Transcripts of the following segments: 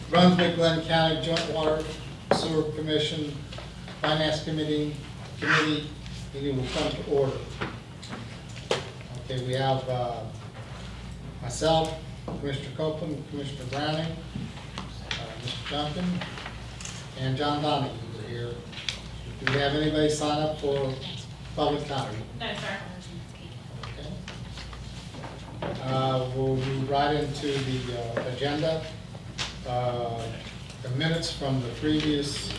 Brunswick-Glynn County Joint Water Sewer Commission Finance Committee meeting will come to order. Okay, we have myself, Commissioner Copeland, Commissioner Browning, Mr. Duncan, and John Donahue are here. Do we have anybody sign up for public comment? No, sir. Okay. We'll move right into the agenda. The minutes from the previous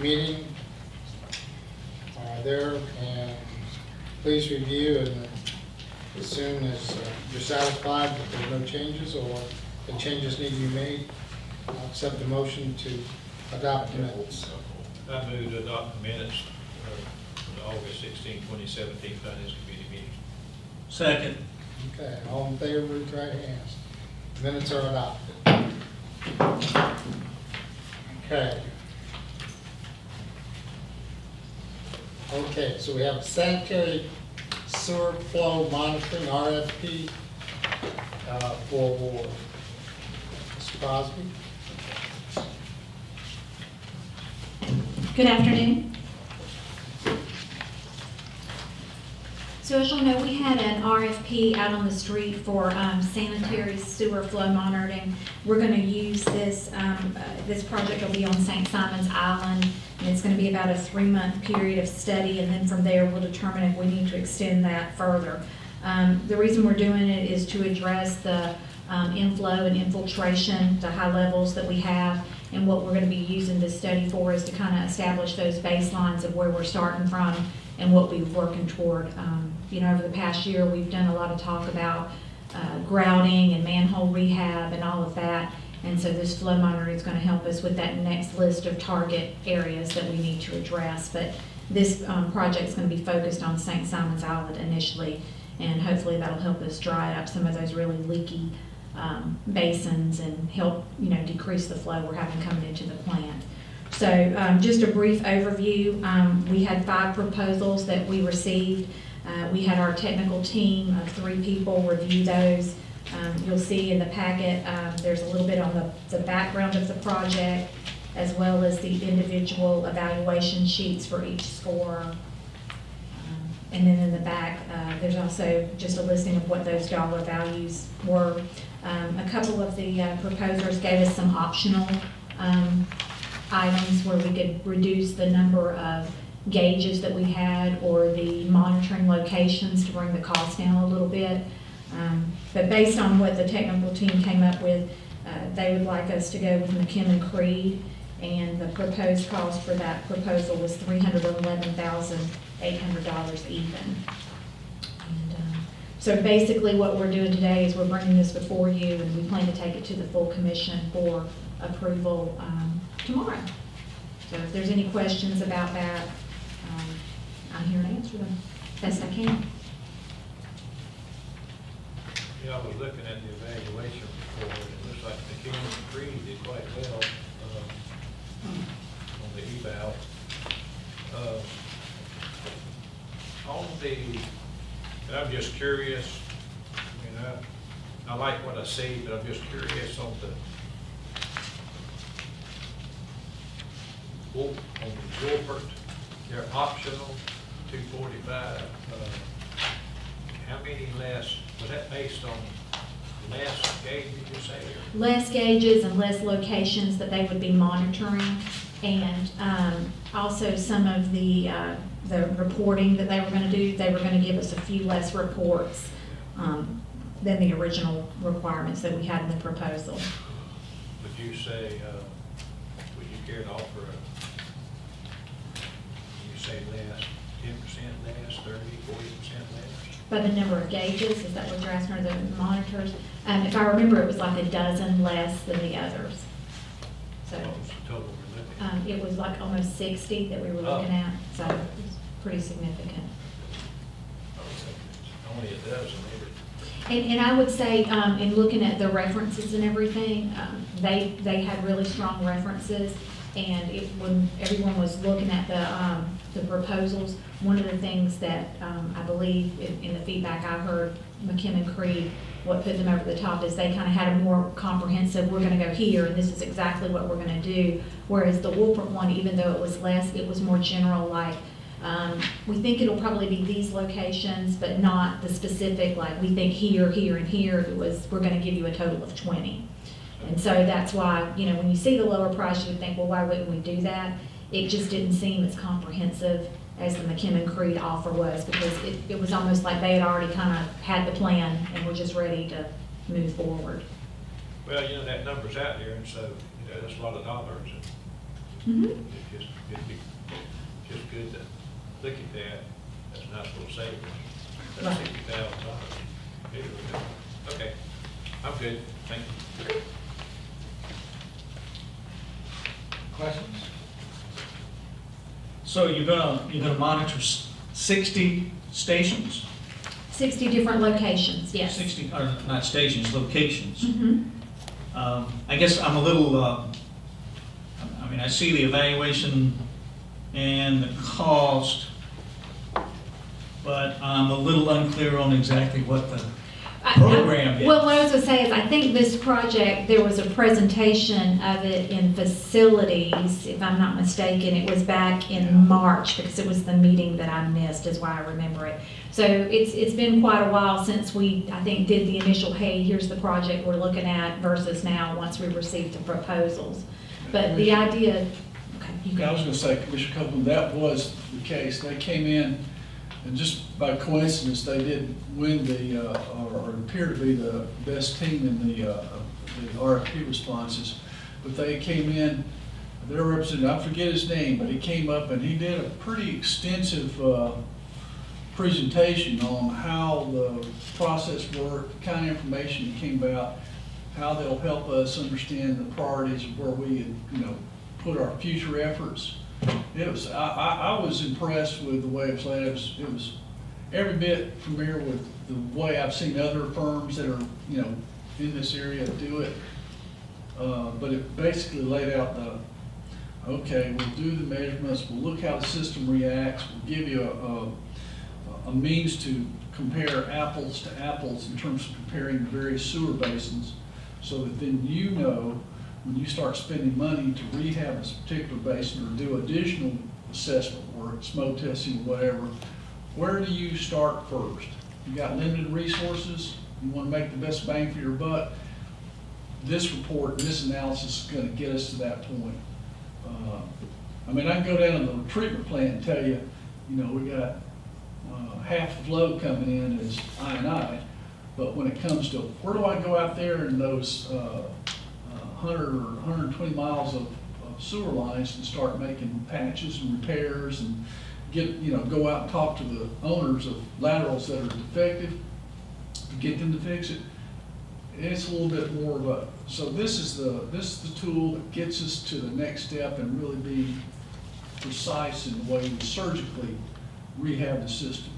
meeting are there, and please review, and as soon as you're satisfied that there are no changes or the changes need to be made, I'll accept the motion to adopt the minutes. I move to adopt the minutes for the August 16, 2017 Finance Committee meeting. Second. Okay, all in favor, raise your right hands. Minutes are adopted. Okay. Okay, so we have sanitary sewer flow monitoring RFP for award. Mr. Crosby? Good afternoon. So as you'll know, we had an RFP out on the street for sanitary sewer flow monitoring. We're going to use this, this project will be on St. Simon's Island, and it's going to be about a 3-month period of study, and then from there we'll determine if we need to extend that further. The reason we're doing it is to address the inflow and infiltration, the high levels that we have, and what we're going to be using this study for is to kind of establish those baselines of where we're starting from and what we're working toward. You know, over the past year, we've done a lot of talk about grouting and manhole rehab and all of that, and so this flow monitor is going to help us with that next list of target areas that we need to address. But this project is going to be focused on St. Simon's Island initially, and hopefully that'll help us dry up some of those really leaky basins and help, you know, decrease the flow we're having coming into the plant. So just a brief overview, we had 5 proposals that we received. We had our technical team of 3 people review those. You'll see in the packet, there's a little bit on the background of the project, as well as the individual evaluation sheets for each scorer. And then in the back, there's also just a listing of what those dollar values were. A couple of the proposers gave us some optional items where we could reduce the number of gauges that we had or the monitoring locations to bring the cost down a little bit. But based on what the technical team came up with, they would like us to go with McKinnon Creek, and the proposed cost for that proposal was $311,800 even. And, so basically what we're doing today is we're bringing this before you, and we plan to take it to the full commission for approval tomorrow. So if there's any questions about that, I'm here to answer them best I can. Yeah, I was looking at the evaluation report, and it looks like McKinnon Creek did quite well on the eval. On the, and I'm just curious, you know, I like what I see, but I'm just curious on the Wolpert, they're optional, 245. How many less, was that based on less gauge, did you say? Less gauges and less locations that they would be monitoring, and also some of the reporting that they were going to do. They were going to give us a few less reports than the original requirements that we had in the proposal. Would you say, would you care to offer you say less, 10% less, 30, 40% less? By the number of gauges, is that what you're asking, or the monitors? If I remember, it was like a dozen less than the others. So What was the total we're looking at? it was like almost 60 that we were looking at, so it was pretty significant. Only a dozen, And I would say, in looking at the references and everything, they had really strong references, and when everyone was looking at the proposals, one of the things that I believe in the feedback I heard McKinnon Creek, what put them over the top is they kind of had a more comprehensive, we're gonna go here, and this is exactly what we're gonna do. Whereas the Wolpert one, even though it was less, it was more general, like, we think it'll probably be these locations, but not the specific, like, we think here, here, and here. It was, we're gonna give you a total of 20. And so that's why, you know, when you see the lower price, you would think, well, why wouldn't we do that? It just didn't seem as comprehensive as the McKinnon Creek offer was, because it was almost like they had already kind of had the plan and were just ready to move forward. Well, you know, that number's out there, and so, you know, that's a lot of dollars, Mm-hmm. and it'd be just good to look at that. That's a nice little savings. That's Right. $60,000. Okay, I'm good, thank you. Questions? So you're gonna monitor 60 stations? 60 different locations, yes. 60, or not stations, locations. Mm-hmm. I guess I'm a little, I mean, I see the evaluation and the cost, but I'm a little unclear on exactly what the program is. Well, what I was gonna say is, I think this project, there was a presentation of it in facilities, if I'm not mistaken. It was back in March, because it was the meeting that I missed, is why I remember it. So it's been quite a while since we, I think, did the initial, hey, here's the project we're looking at, versus now, once we received the proposals. But the idea, okay, you Yeah, I was go. gonna say, Commissioner Copeland, that was the case. They came in, and just by coincidence, they did win the, or appear to be the best team in the RFP responses. But they came in, their representative, I forget his name, but he came up and he did a pretty extensive presentation on how the process worked, the kind of information that came about, how they'll help us understand the priorities of where we, put our future efforts. It was, I was impressed with the way it was laid. It was every bit familiar with the way I've seen other firms that are, in this area do it. But it basically laid out okay, we'll do the measurements, we'll look how the system reacts, we'll give you a means to compare apples to apples in terms of comparing the various sewer basins, so that then when you start spending money to rehab this particular basin or do additional assessment work, smoke testing, whatever, where do you start first? You got limited resources, you want to make the best bang for your buck. This report, this analysis is going to get us to that point. I mean, I can go down to the treatment plant and tell you, we got half the load coming in is I&I, but when it comes to where do I go out there in those 100 or 120 miles of sewer lines and start making patches and repairs and go out and talk to the owners of laterals that are defective to get them to fix it. It's a little bit more of a, so this is the tool that gets us to the next step and really be precise in the way we surgically rehab the system.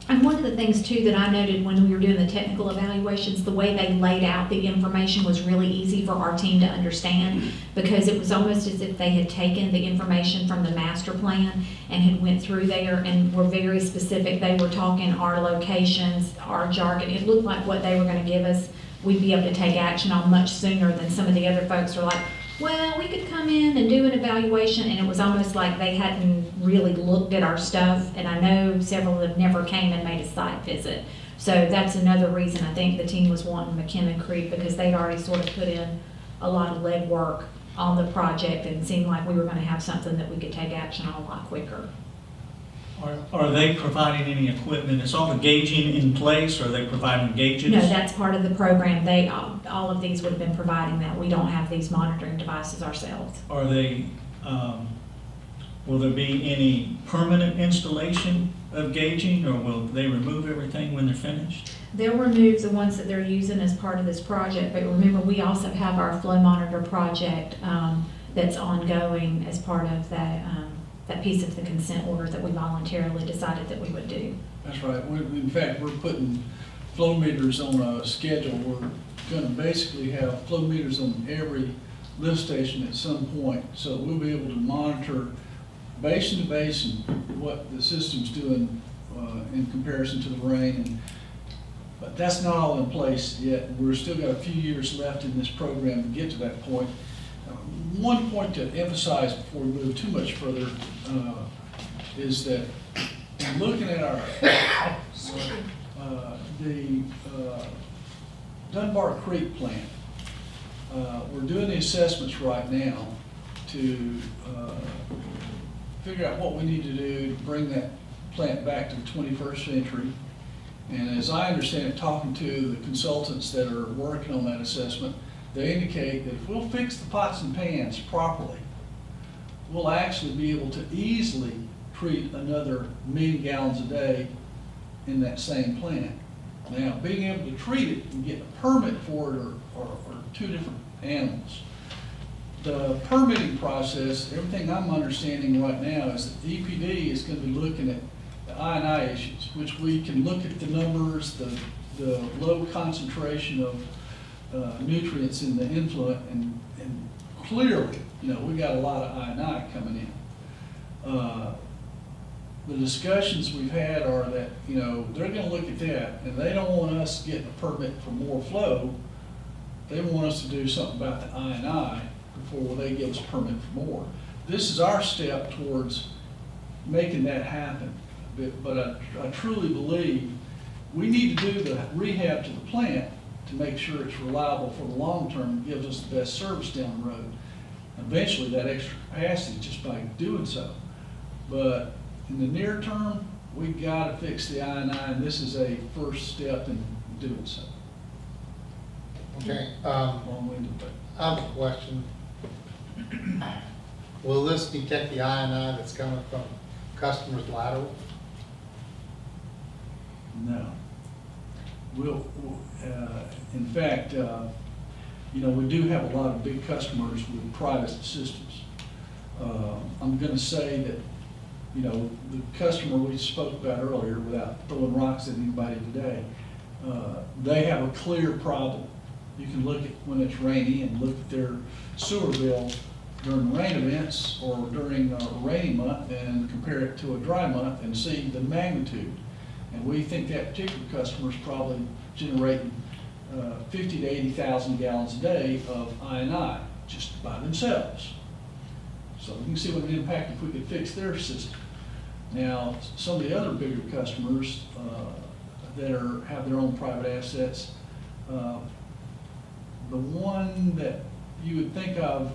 And one of the things too that I noted when we were doing the technical evaluations, the way they laid out the information was really easy for our team to understand, because it was almost as if they had taken the information from the master plan and had went through there and were very specific. They were talking our locations, our jargon. It looked like what they were going to give us, we'd be able to take action on much sooner than some of the other folks were like, well, we could come in and do an evaluation, and it was almost like they hadn't really looked at our stuff, and I know several of them never came and made a site visit. So that's another reason I think the team was wanting McKinnon Creek, because they'd already sort of put in a lot of legwork on the project, and it seemed like we were gonna have something that we could take action on a lot quicker. Are they providing any equipment? Is all the gauging in place, or are they providing gauges? No, that's part of the program. They, all of these would have been providing that. We don't have these monitoring devices ourselves. Are they, will there be any permanent installation of gauging, or will they remove everything when they're finished? They'll remove the ones that they're using as part of this project, but remember, we also have our flow monitor project that's ongoing as part of that piece of the consent order that we voluntarily decided that we would do. That's right. In fact, we're putting flow meters on a schedule. We're going to basically have flow meters on every lift station at some point, so we'll be able to monitor basin to basin what the system's doing in comparison to the rain. But that's not all in place yet. We're still got a few years left in this program to get to that point. One point to emphasize before we move too much further is that in looking at our, the Dunbar Creek plant, we're doing the assessments right now to figure out what we need to do to bring that plant back to the 21st century. And as I understand it, talking to the consultants that are working on that assessment, they indicate that if we'll fix the pots and pans properly, we'll actually be able to easily treat another 1 million gallons a day in that same plant. Now, being able to treat it and get a permit for it are two different animals. The permitting process, everything I'm understanding right now is that the EPD is going to be looking at the I&I issues, which we can look at the numbers, the low concentration of nutrients in the influent, and clearly, we got a lot of I&I coming in. The discussions we've had are that, they're gonna look at that, and they don't want us getting a permit for more flow. They want us to do something about the I&I before they give us a permit for more. This is our step towards making that happen. But I truly believe we need to do the rehab to the plant to make sure it's reliable for the long term and gives us the best service down the road. Eventually, that extra capacity just by doing so. But in the near term, we've got to fix the I&I, and this is a first step in doing so. Okay, Long-winded, but I have a question. Will this detect the I&I that's coming from customers' lateral? no. In fact, we do have a lot of big customers with private systems. I'm going to say that, the customer we spoke about earlier, without throwing rocks at anybody today, they have a clear problem. You can look at when it's rainy and look at their sewer bill during rain events or during a rainy month and compare it to a dry month and see the magnitude. And we think that particular customer is probably generating 50 to 80,000 gallons a day of I&I just by themselves. So you can see what an impact if we could fix their system. Now, some of the other bigger customers that have their own private assets, the one that you would think of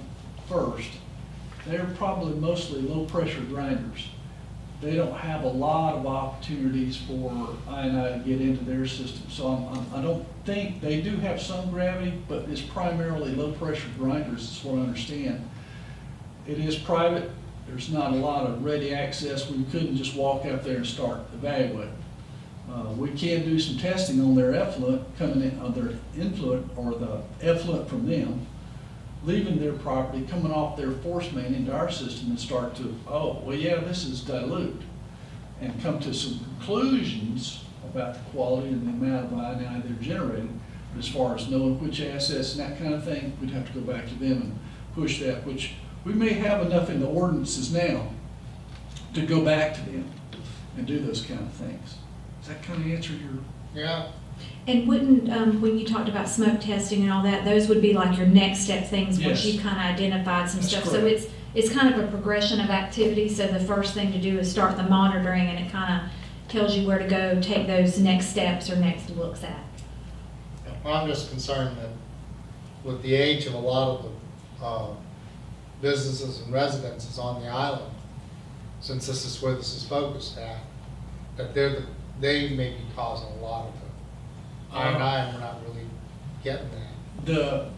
first, they're probably mostly low-pressure grinders. They don't have a lot of opportunities for I&I to get into their system. So I don't think, they do have some gravity, but it's primarily low-pressure grinders, is what I understand. It is private. There's not a lot of ready access. We couldn't just walk out there and start evaluating. We can do some testing on their effluent coming in, on their influent, or the effluent from them, leaving their property, coming off their force main into our system and start to, this is dilute, and come to some conclusions about the quality and the amount of I&I they're generating. But as far as knowing which assets and that kind of thing, we'd have to go back to them and push that, which we may have enough in the ordinances now to go back to them and do those kind of things. Does that kind of answer your? Yeah, And wouldn't, when you talked about smoke testing and all that, those would be like your next step things once Yes. you kind of identified some That's stuff. So correct. it's kind of a progression of activity. So the first thing to do is start the monitoring, and it kind of tells you where to go, take those next steps or next looks at. well, I'm just concerned that with the age of a lot of the businesses and residences on the island, since this is where this is focused at, that they may be causing a lot of the I&I, and we're not really getting that. The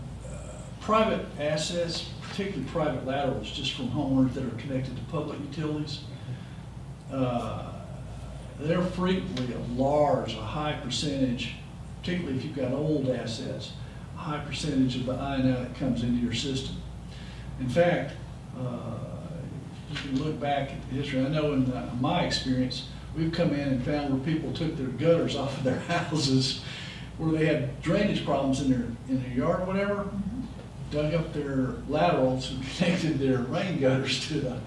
private assets, particularly private laterals, just from homeowners that are connected to public utilities, they're frequently a high percentage, particularly if you've got old assets, a high percentage of the I&I that comes into your system. In fact, you can look back at the history. I know in my experience, we've come in and found where people took their gutters off of their houses, where they had drainage problems in their yard or whatever, dug up their laterals and connected their rain gutters to the.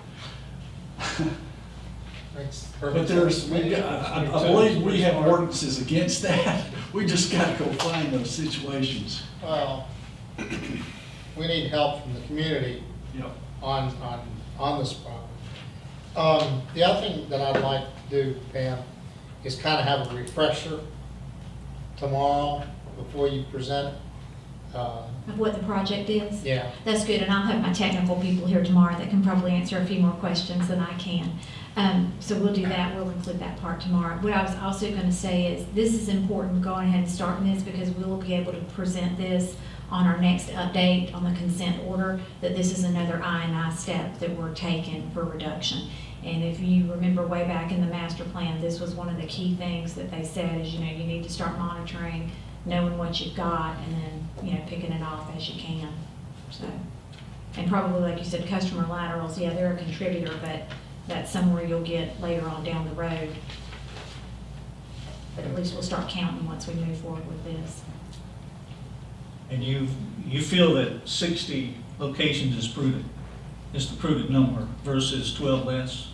Makes But perfect sense to me. I believe we have ordinances against that. We just gotta go find those situations. Well, we need help from the community Yep. on this problem. The other thing that I'd like to do, Pam, is kind of have a refresher tomorrow before you present it. Of what the project is? Yeah. That's good, and I'll have my technical people here tomorrow that can probably answer a few more questions than I can. So we'll do that, we'll include that part tomorrow. What I was also gonna say is, this is important, going ahead and starting this, because we'll be able to present this on our next update on the consent order, that this is another I&I step that we're taking for reduction. And if you remember way back in the master plan, this was one of the key things that they said is, you need to start monitoring, knowing what you've got, and then, picking it off as you can, so. And probably, like you said, customer laterals, yeah, they're a contributor, but that's somewhere you'll get later on down the road. But at least we'll start counting once we move forward with this. And you feel that 60 locations is prudent, is the prudent number versus 12 less?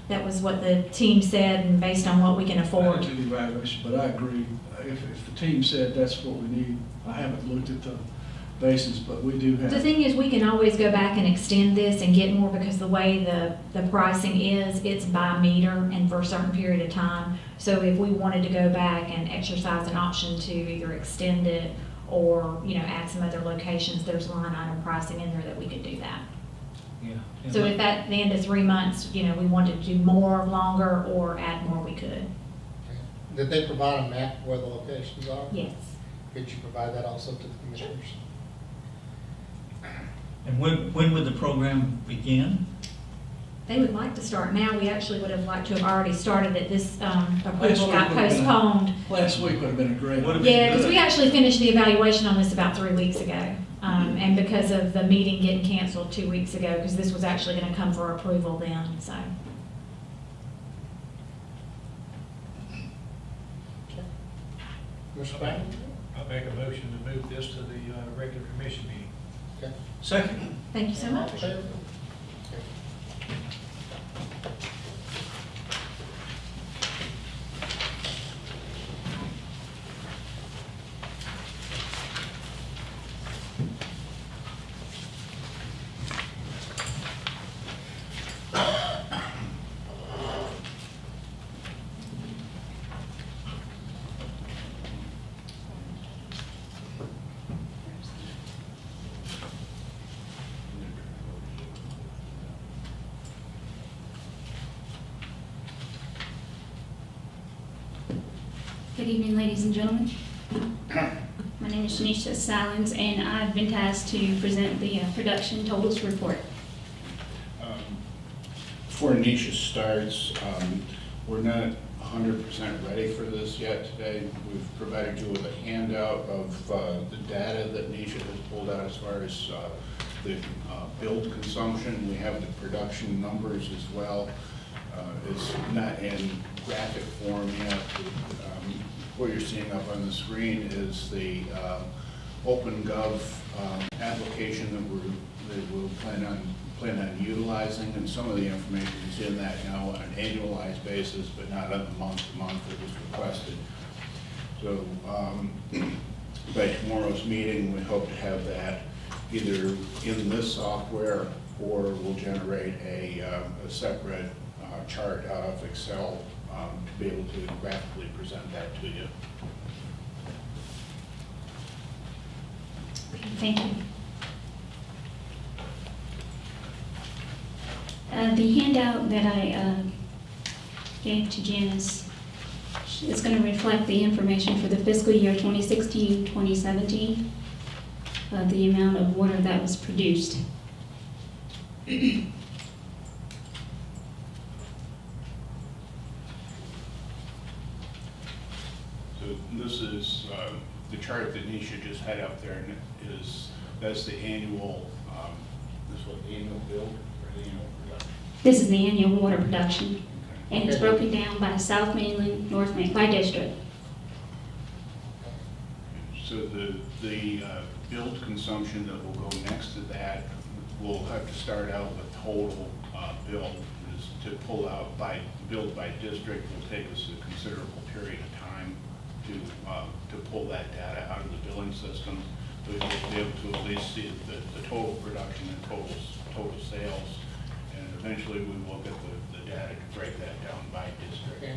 That was what the team said, and based on what we can I afford. didn't do the evaluation, but I agree. If the team said that's what we need, I haven't looked at the basis, but we do have. The thing is, we can always go back and extend this and get more, because the way the pricing is, it's by meter and for a certain period of time. So if we wanted to go back and exercise an option to either extend it or, add some other locations, there's line item pricing in there that we could do that. Yeah. So if at the end of 3 months, we wanted to do more, longer, or add more, we could. Did they provide a map where the locations are? Yes. Could you provide that also to the commissioners? And when would the program begin? They would like to start now. We actually would have liked to have already started it. This Last approval week got would have been- postponed. Last week would have been a great. Would have been Yeah, because good. we actually finished the evaluation on this about 3 weeks ago. And because of the meeting getting canceled 2 weeks ago, because this was actually going to come for approval then, so. Mr. Bank? I make a motion to move this to the regular commission meeting. Okay. Second. Thank you so much. Okay. Good evening, ladies and gentlemen. My name is Shanisha Silens, and I've been tasked to present the production totals report. Before Nisha starts, we're not 100% ready for this yet today. We've provided you with a handout of the data that Nisha has pulled out as far as the build consumption. We have the production numbers as well. It's not in graphic form yet. What you're seeing up on the screen is the OpenGov application that we'll plan on utilizing, and some of the information is in that now on an annualized basis, but not on the month-to-month that was requested. So by tomorrow's meeting, we hope to have that either in this software, or we'll generate a separate chart out of Excel to be able to graphically present that to you. Thank you. The handout that I gave to Janice is going to reflect the information for the fiscal year 2016-2017, the amount of water that was produced. So this is the chart that Nisha just had up there, and that's the annual, this is what the annual build or the annual production. This is the annual water production, and it's broken down by South Mainland, North Mainland, by district. So the build consumption that will go next to that, we'll have to start out with total build. To pull out by build by district will take us a considerable period of time to pull that data out of the billing system. So we'll be able to at least see the total production and total sales. And eventually we will get the data to break that down by district. Okay.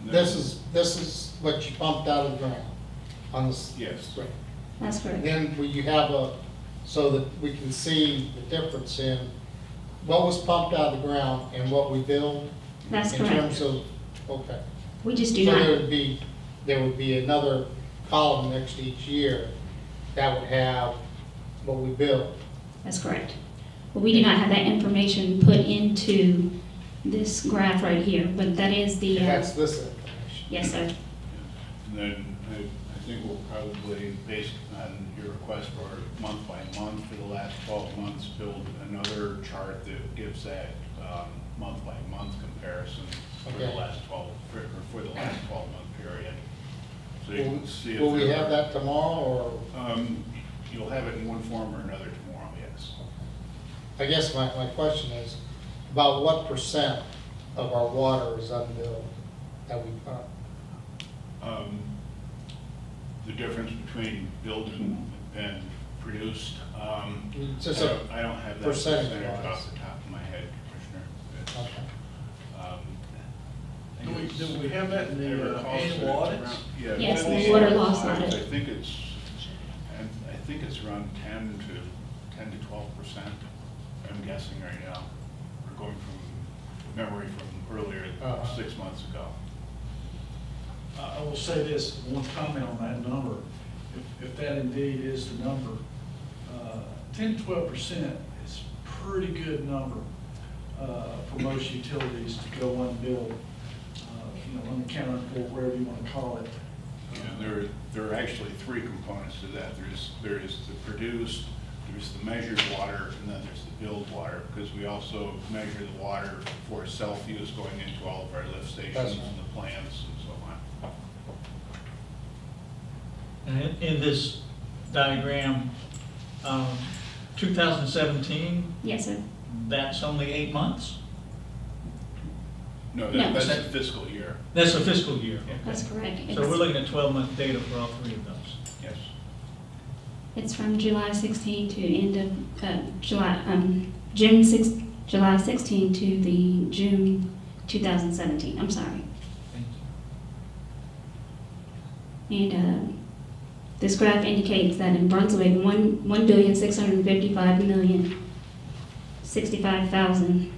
And This then- is what you pumped out of the ground on this. Yes. Right. That's correct. Then will you have so that we can see the difference in what was pumped out of the ground and what we billed? That's In correct. terms of, okay. We just So do not. there would be another column next to each year that would have what we billed. That's correct. But we do not have that information put into this graph right here, but that is the, And that's this information. yes, sir. And then I think we'll probably, based on your request for month by month for the last 12 months, build another chart that gives that month by month comparison for the Okay. last 12, for the last 12-month period. So you can see if Will we there have are- that tomorrow, or? You'll have it in one form or another tomorrow, yes. I guess my question is, about what percent of our water is unbilled that we pump? The difference between built and produced, Just a I don't have that percentage percentage wise. off the top of my head, Commissioner. It's, Okay. I Do think it's- we have that in I the recall that annual it's audits? around- Yeah. Yes, it's in the water annual loss audits. audit. I think it's around 10 to 12%, I'm guessing right now. We're going from memory from earlier, 6 months ago. I will say this, one comment on that number. If that indeed is the number, 10 to 12% is a pretty good number for most utilities to go unbilled, unaccounted for, wherever you want to call it. Yeah, there are actually 3 components to that. There is the produced, there's the measured water, and then there's the billed water, because we also measure the water for self-use going into all of our lift stations That's and right. the plants and so on. And in this diagram, 2017, Yes, sir. that's only 8 months? No, No. that's the fiscal year. That's a fiscal year. That's correct. So we're looking at 12-month data for all 3 of those. Yes. It's from July 16 to end of July 16 to the June 2017. I'm sorry. And this graph indicates that in Brunswick, 1,655,065,000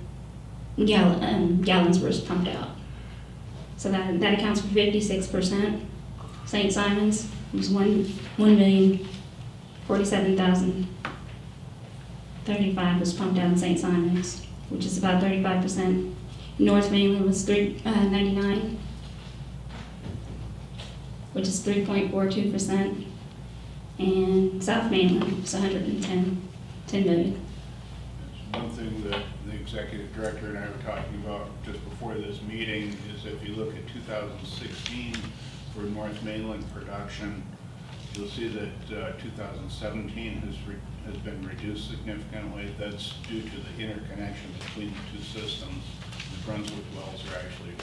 gallons were pumped out. So that accounts for 56%. St. Simon's was 1,047,035 was pumped out in St. Simon's, which is about 35%. North Mainland was 399, which is 3.42%. And South Mainland was 10 million. It's one thing that the executive director and I were talking about just before this meeting is if you look at 2016 for North Mainland production, you'll see that 2017 has been reduced significantly. That's due to the interconnection between the 2 systems. The Brunswick wells are actually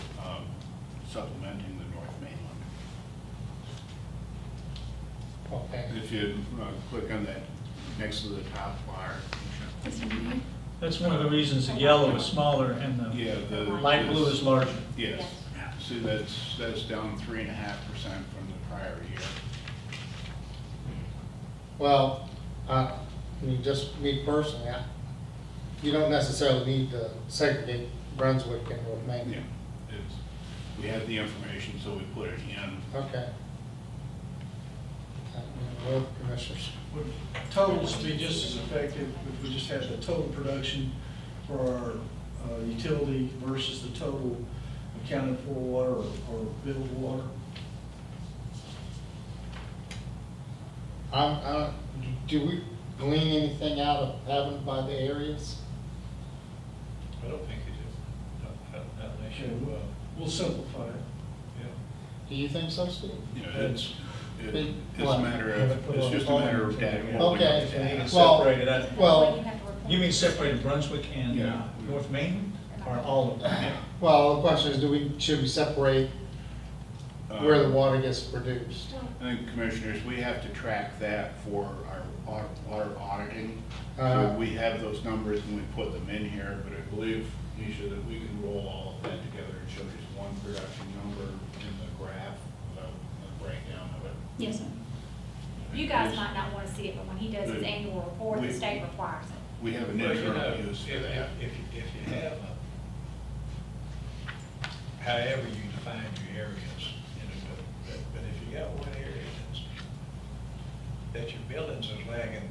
supplementing the North Mainland. Okay. If you click on that next to the top bar. This one here. That's one of the reasons the yellow is smaller and Yeah, the the. light blue is larger. Yes. See, that's down 3.5% from the prior year. Well, I mean, just me personally, you don't necessarily need to segregate Brunswick and North Yeah, Main. we had the information, so we put it in. Okay. Road commissioners. Would totals be just as effective if we just had the total production for our utility versus the total accounted for water or billed water? Do we glean anything out of having by the areas? I don't think it is. Okay, we'll simplify it. Do you think so, Steve? You know, it's a What? matter of, it's just a matter of data. Okay. So you need to Well- separate it out. Well, You mean separate Brunswick and Yeah. North Main, or all of them? well, the question is, should we separate where the water gets produced. I think, Commissioners, we have to track that for our water auditing. Uh-huh. So we have those numbers and we put them in here, but I believe, Nisha, that we can roll all of that together and show just one production number in the graph, a breakdown of it. Yes, sir. You guys might not want to see it, but when he does his annual report, the We- state requires it. We have an Well, you know, internal use for that. If you have however you define your areas, you know, but if you got one area that your buildings are lagging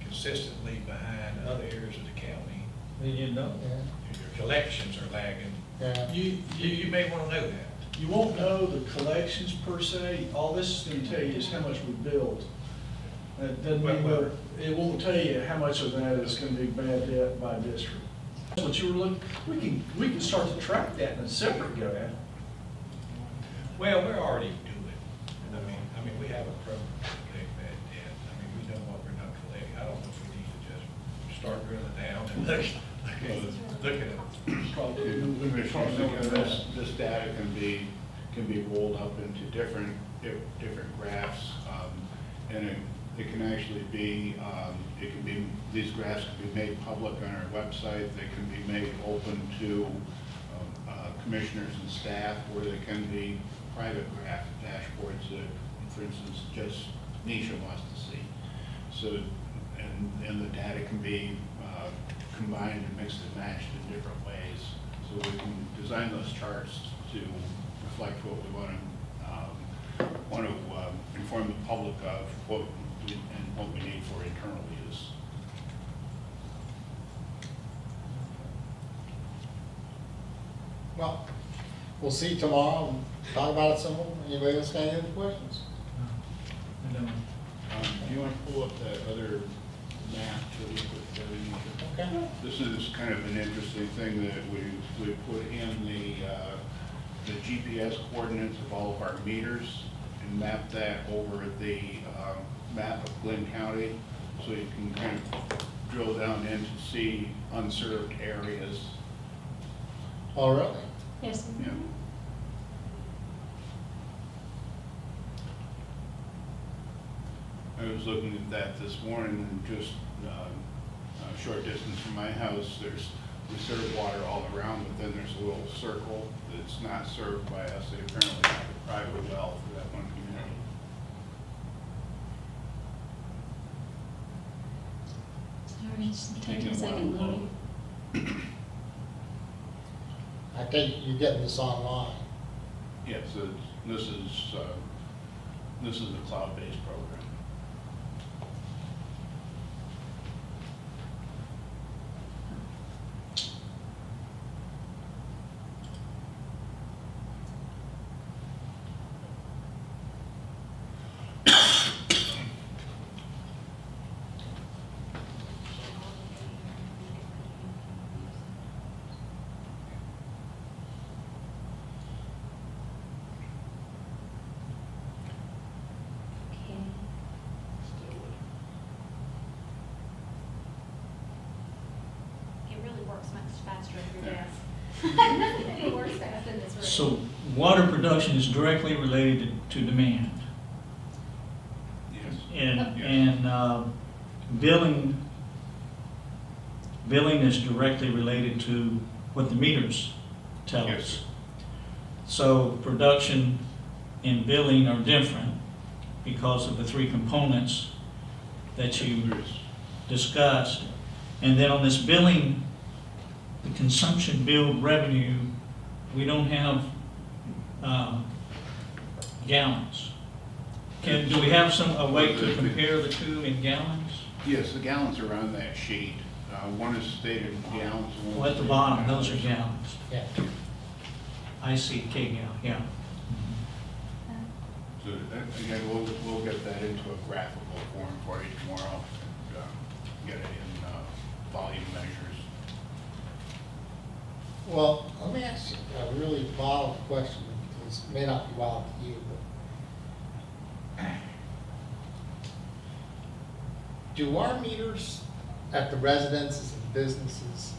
consistently behind other areas of the county, Then you know. Yeah, your collections are lagging, yeah. you may want to know that. You won't know the collections per se, all this is gonna tell you is how much we billed. That doesn't mean Well- it won't tell you how much of that is gonna be bad debt by district. That's what you were looking, we can start to track that in a separate graph. Well, we're already doing it. I mean, we have a program to collect bad debt. I mean, we know what we're not collecting. I don't know if we need to just start drilling down and look at it. Probably- Commissioners, because this data can be rolled up into different graphs, and it can actually be, these graphs can be made public on our website, they can be made open to commissioners and staff, or they can be private graph dashboards that, for instance, just Nisha wants to see. So, and the data can be combined and mixed and matched in different ways. So we can design those charts to reflect what we want to inform the public of what we need for internal use. Well, we'll see tomorrow and talk about it some more. Anybody else got any other questions? I don't. Do you want to pull up that other map that we put together, Nisha? Okay. This is kind of an interesting thing that we put in the GPS coordinates of all of our meters and map that over the map of Glynn County, so you can kind of drill down in to see unserved areas. Oh, really? Yes, sir. Yeah. I was looking at that this morning, and just a short distance from my house, we serve water all around, but then there's a little circle that's not served by us. They apparently have a private well for that one community. Sorry, just taking Taking a a second while. loading. I think you're getting this online. Yeah, so this is a cloud-based program. Okay. It really works much faster at your desk. It works faster than this room. So water production is directly related to demand. Yes. And billing is directly related to what the meters tell Yes, us. sir. So production and billing are different because of the three components that you There's- discussed. And then on this billing, the consumption billed revenue, we don't have gallons. Do we have a way to compare the two in gallons? Yes, the gallons are on that sheet. One is stated in gallons. and Well, one's at the stated bottom, in those are ounces. gallons. Yeah. I see K-gal, yeah. So again, we'll get that into a graphical form for you tomorrow, and get it in volume measures. Well, let me ask you a really wild question. This may not be wild to you, but do our meters at the residences and businesses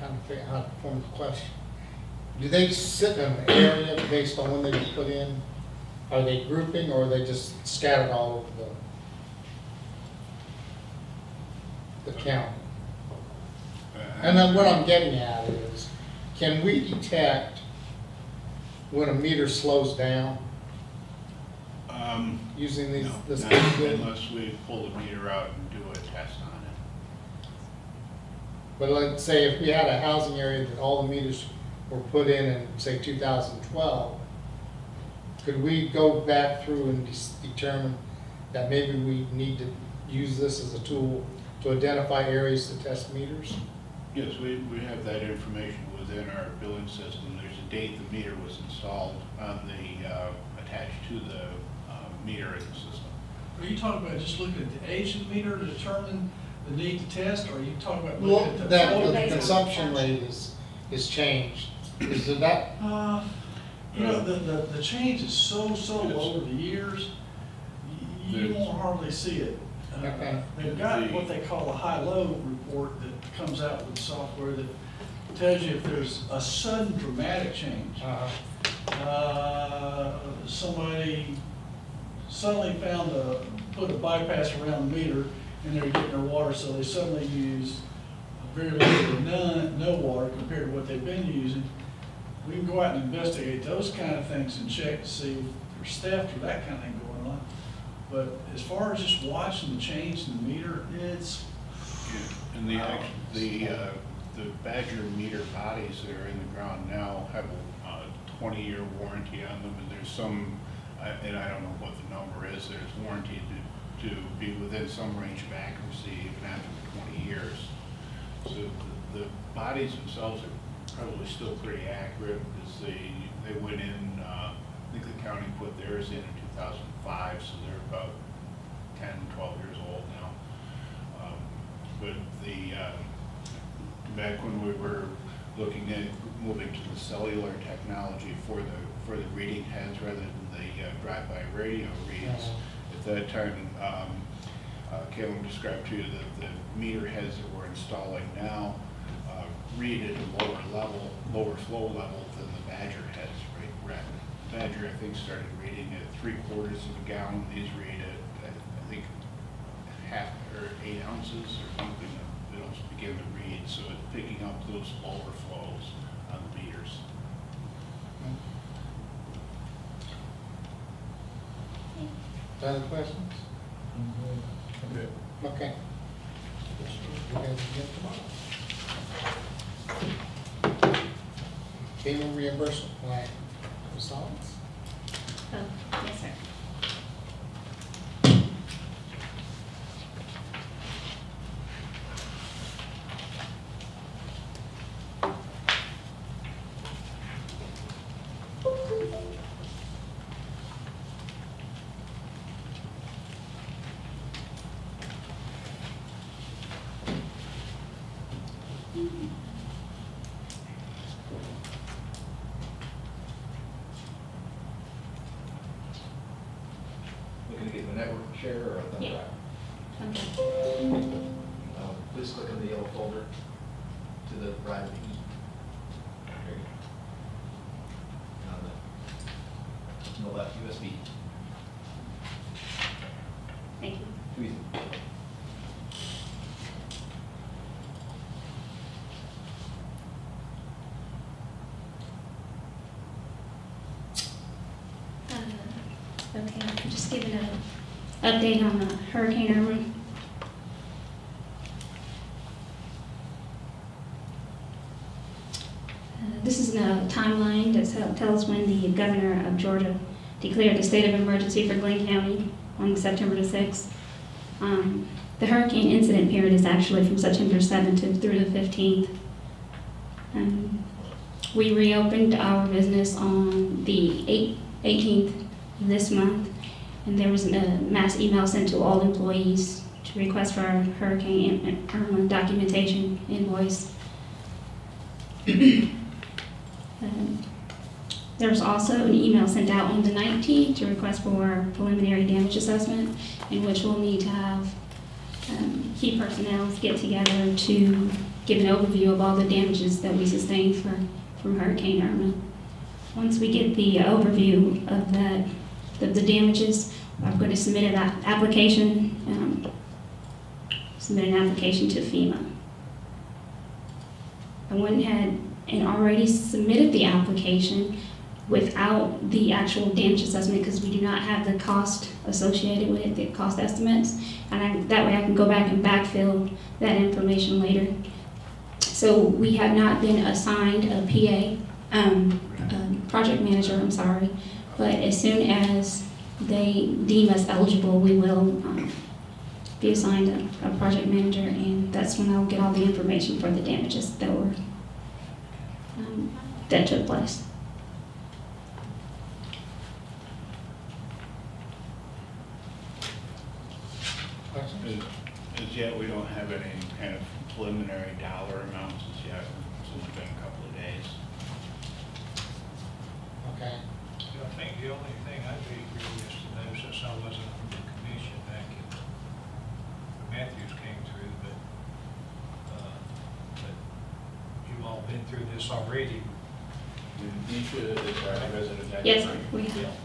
trying to figure out how to form the question. Do they sit in an area based on when they get put in? Are they grouping or are they just scattered all over the county? And then what I'm getting at is, can we detect when a meter slows down using these, No, this? not unless we pull the meter out and do a test on it. But let's say if we had a housing area that all the meters were put in say 2012, could we go back through and determine that maybe we need to use this as a tool to identify areas to test meters? Yes, we have that information within our billing system. There's a date the meter was installed on the, attached to the meter in the system. Are you talking about just looking at the age of the meter to determine the need to test, or are you talking about Well, looking at the? that flow? the consumption rate is changed. Is it that? You know, the change is so low over the years, you won't hardly see it. Okay. They've got what they call a high-low report that comes out with software that tells you if there's a sudden dramatic change. Somebody suddenly put a bypass around the meter and they're getting their water, so they suddenly use very little to no water compared to what they've been using. We can go out and investigate those kind of things and check to see if there's theft or that kind of thing going on. But as far as just watching the change in the meter, it's. Yeah, and the Badger meter bodies that are in the ground now have a 20-year warranty on them, and there's some, and I don't know what the number is, there's warranty to be within some range of accuracy even after the 20 years. So the bodies themselves are probably still pretty accurate because they went in, I think the county put theirs in 2005, so they're about 10, 12 years old now. But back when we were looking at moving to the cellular technology for the reading heads rather than the drive-by radio reads, at that time, Caleb described to you that the meter heads that we're installing now read at a lower flow level than the Badger heads. Right? Badger, I think, started reading at 3/4 of a gallon. These read at, I think, half or 8 ounces or something. It'll begin to read, so it's picking up those lower flows on the meters. Other questions? Okay. You guys get tomorrow. Payment reimbursement plan. Results? Oh, yes, sir. Looking to get the network share or a thumb Yeah. drive? Okay. Please click on the yellow folder to the right of the E. There you go. On the left, USB. Thank you. Too easy. Okay, I'm just giving an update on Hurricane Irma. This is a timeline that tells when the governor of Georgia declared a state of emergency for Glynn County on September the 6th. The hurricane incident period is actually from September 7th through the 15th. We reopened our business on the 18th this month, and there was a mass email sent to all employees to request for our Hurricane Irma documentation invoice. There was also an email sent out on the 19th to request for a preliminary damage assessment, in which we'll need to have key personnel get together to give an overview of all the damages that we sustained from Hurricane Irma. Once we get the overview of the damages, I'm going to submit an application, to FEMA. I went ahead and already submitted the application without the actual damage assessment because we do not have the cost associated with it, the cost estimates. And that way I can go back and backfill that information later. So we have not been assigned a PA, project manager, I'm sorry. But as soon as they deem us eligible, we will be assigned a project manager, and that's when I'll get all the information for the damages that took place. As yet, we don't have any kind of preliminary dollar amounts as yet, so it's been a couple of days. Okay. I think the only thing I'd be curious to know, since I wasn't on the commission back in, when Matthews came through, but you've all been through this already. Nisha is our resident expert. Yes, we have.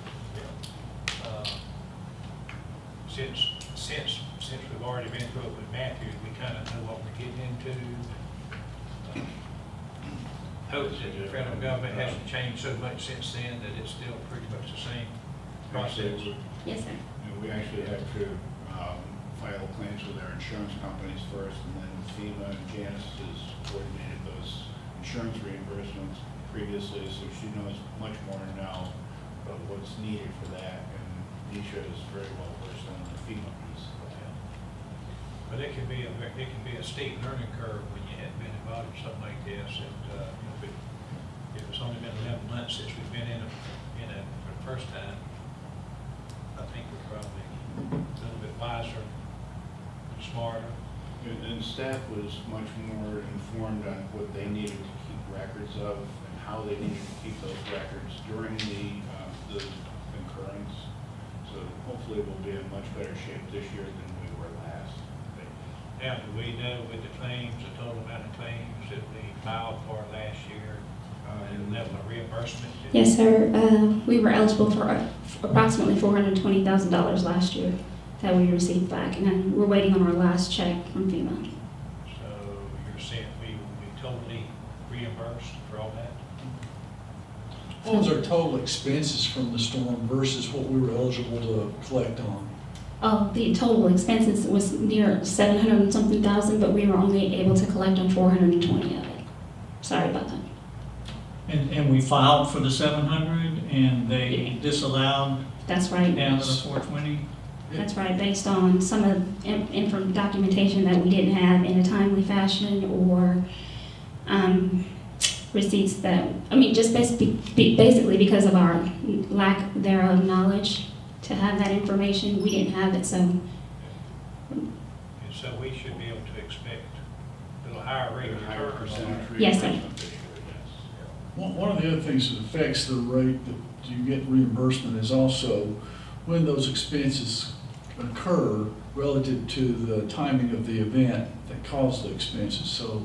Since we've already been through it with Matthews, we kind of know what we're getting into. Hope that the federal government hasn't changed so much since then that it's still pretty much the same process. Yes, sir. We actually have to file claims with our insurance companies first, and then FEMA and Janice has coordinated those insurance reimbursements previously, so she knows much more now about what's needed for that, and Nisha is very well versed on the FEMA piece. But it can be a steep learning curve when you hadn't been involved in something like this. And if it's only been 11 months since we've been in it for the first time, I think we're probably a little bit wiser, smarter. And staff was much more informed on what they needed to keep records of and how they needed to keep those records during the occurrence. So hopefully we'll be in much better shape this year than we were last. Now, do we know with the claims, the total amount of claims that we filed for last year, and level of reimbursement? Yes, sir. We were eligible for approximately $420,000 last year that we received back, and we're waiting on our last check from FEMA. So you're saying we will be totally reimbursed for all that? What was our total expenses from the storm versus what we were eligible to collect on? Oh, the total expenses was near 700 and something thousand, but we were only able to collect on 420 of it. Sorry about that. And we filed for the 700 and they disallowed That's right. down to the 420? That's right, based on some of documentation that we didn't have in a timely fashion, or receipts that, just basically because of our lack thereof knowledge to have that information, we didn't have it, so. And so we should be able to expect a little higher rate of Higher return. percentage Yes, sir. reimbursement this year, yes. One of the other things that affects the rate that you get reimbursement is also when those expenses occur relative to the timing of the event that caused the expenses. So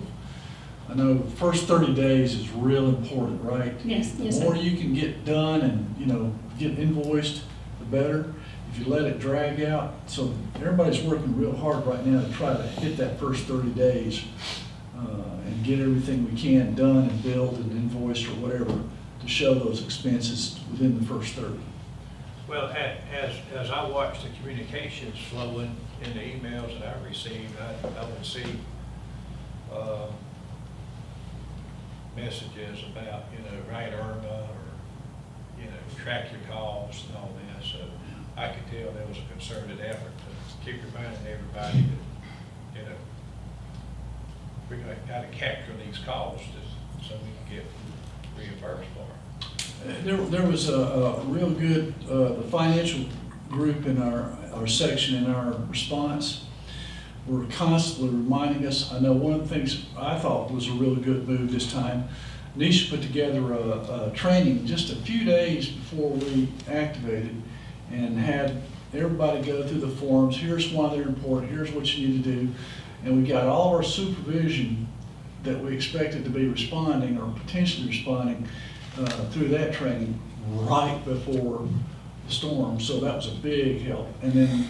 I know the first 30 days is real important, right? Yes, yes, The more sir. you can get done and, get invoiced, the better. If you let it drag out, so everybody's working real hard right now to try to hit that first 30 days and get everything we can done and billed and invoiced or whatever to show those expenses within the first 30. Well, as I watch the communications flowing in the emails that I received, I would see messages about, right Irma, or, track your calls and all that. So I could tell there was a concerted effort to keep reminding everybody that, we got to capture these calls so we can get reimbursed for them. There was a real good, the financial group in our section in our response were constantly reminding us. I know one of the things I thought was a really good move this time, Nisha put together a training just a few days before we activated and had everybody go through the forms. Here's why they're important. Here's what you need to do. And we got all our supervision that we expected to be responding or potentially responding through that training right before the storm, so that was a big help. And then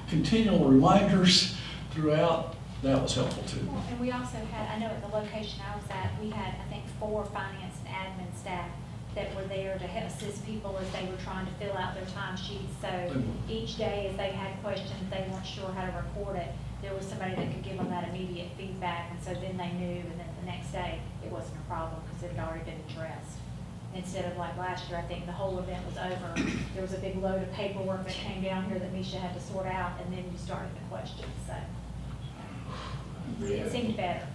continual reminders throughout, that was helpful too. Well, and we also had, I know at the location I was at, we had, I think, 4 finance and admin staff that were there to help assist people as they were trying to fill out their timesheets. So each day as they had questions, they weren't sure how to record it, there was somebody that could give them that immediate feedback, and so then they knew, and then the next day, it wasn't a problem because it had already been addressed. Instead of like last year, I think the whole event was over, there was a big load of paperwork that came down here that Misha had to sort out, and then you started the questions, so. It seemed better.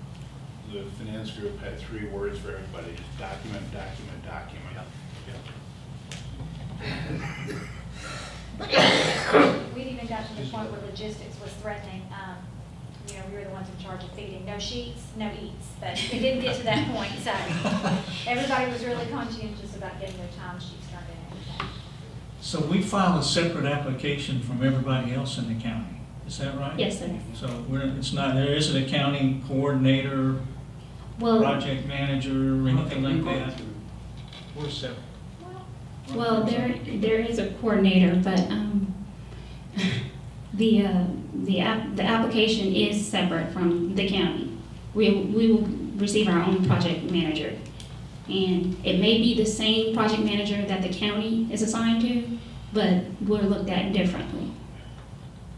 The finance group had 3 words for everybody, just document, document, document. We'd even got to the point where logistics was threatening, you know, we were the ones in charge of feeding, no sheets, no eats, but it didn't get to that point, so everybody was really conscientious about getting their time sheets turned in and everything. So we file a separate application from everybody else in the county, is that right? Yes, sir. So it's not, there isn't a county coordinator, Well, project manager, or anything like that? We're separate. well, there is a coordinator, but the application is separate from the county. We will receive our own project manager. And it may be the same project manager that the county is assigned to, but we're looked at differently.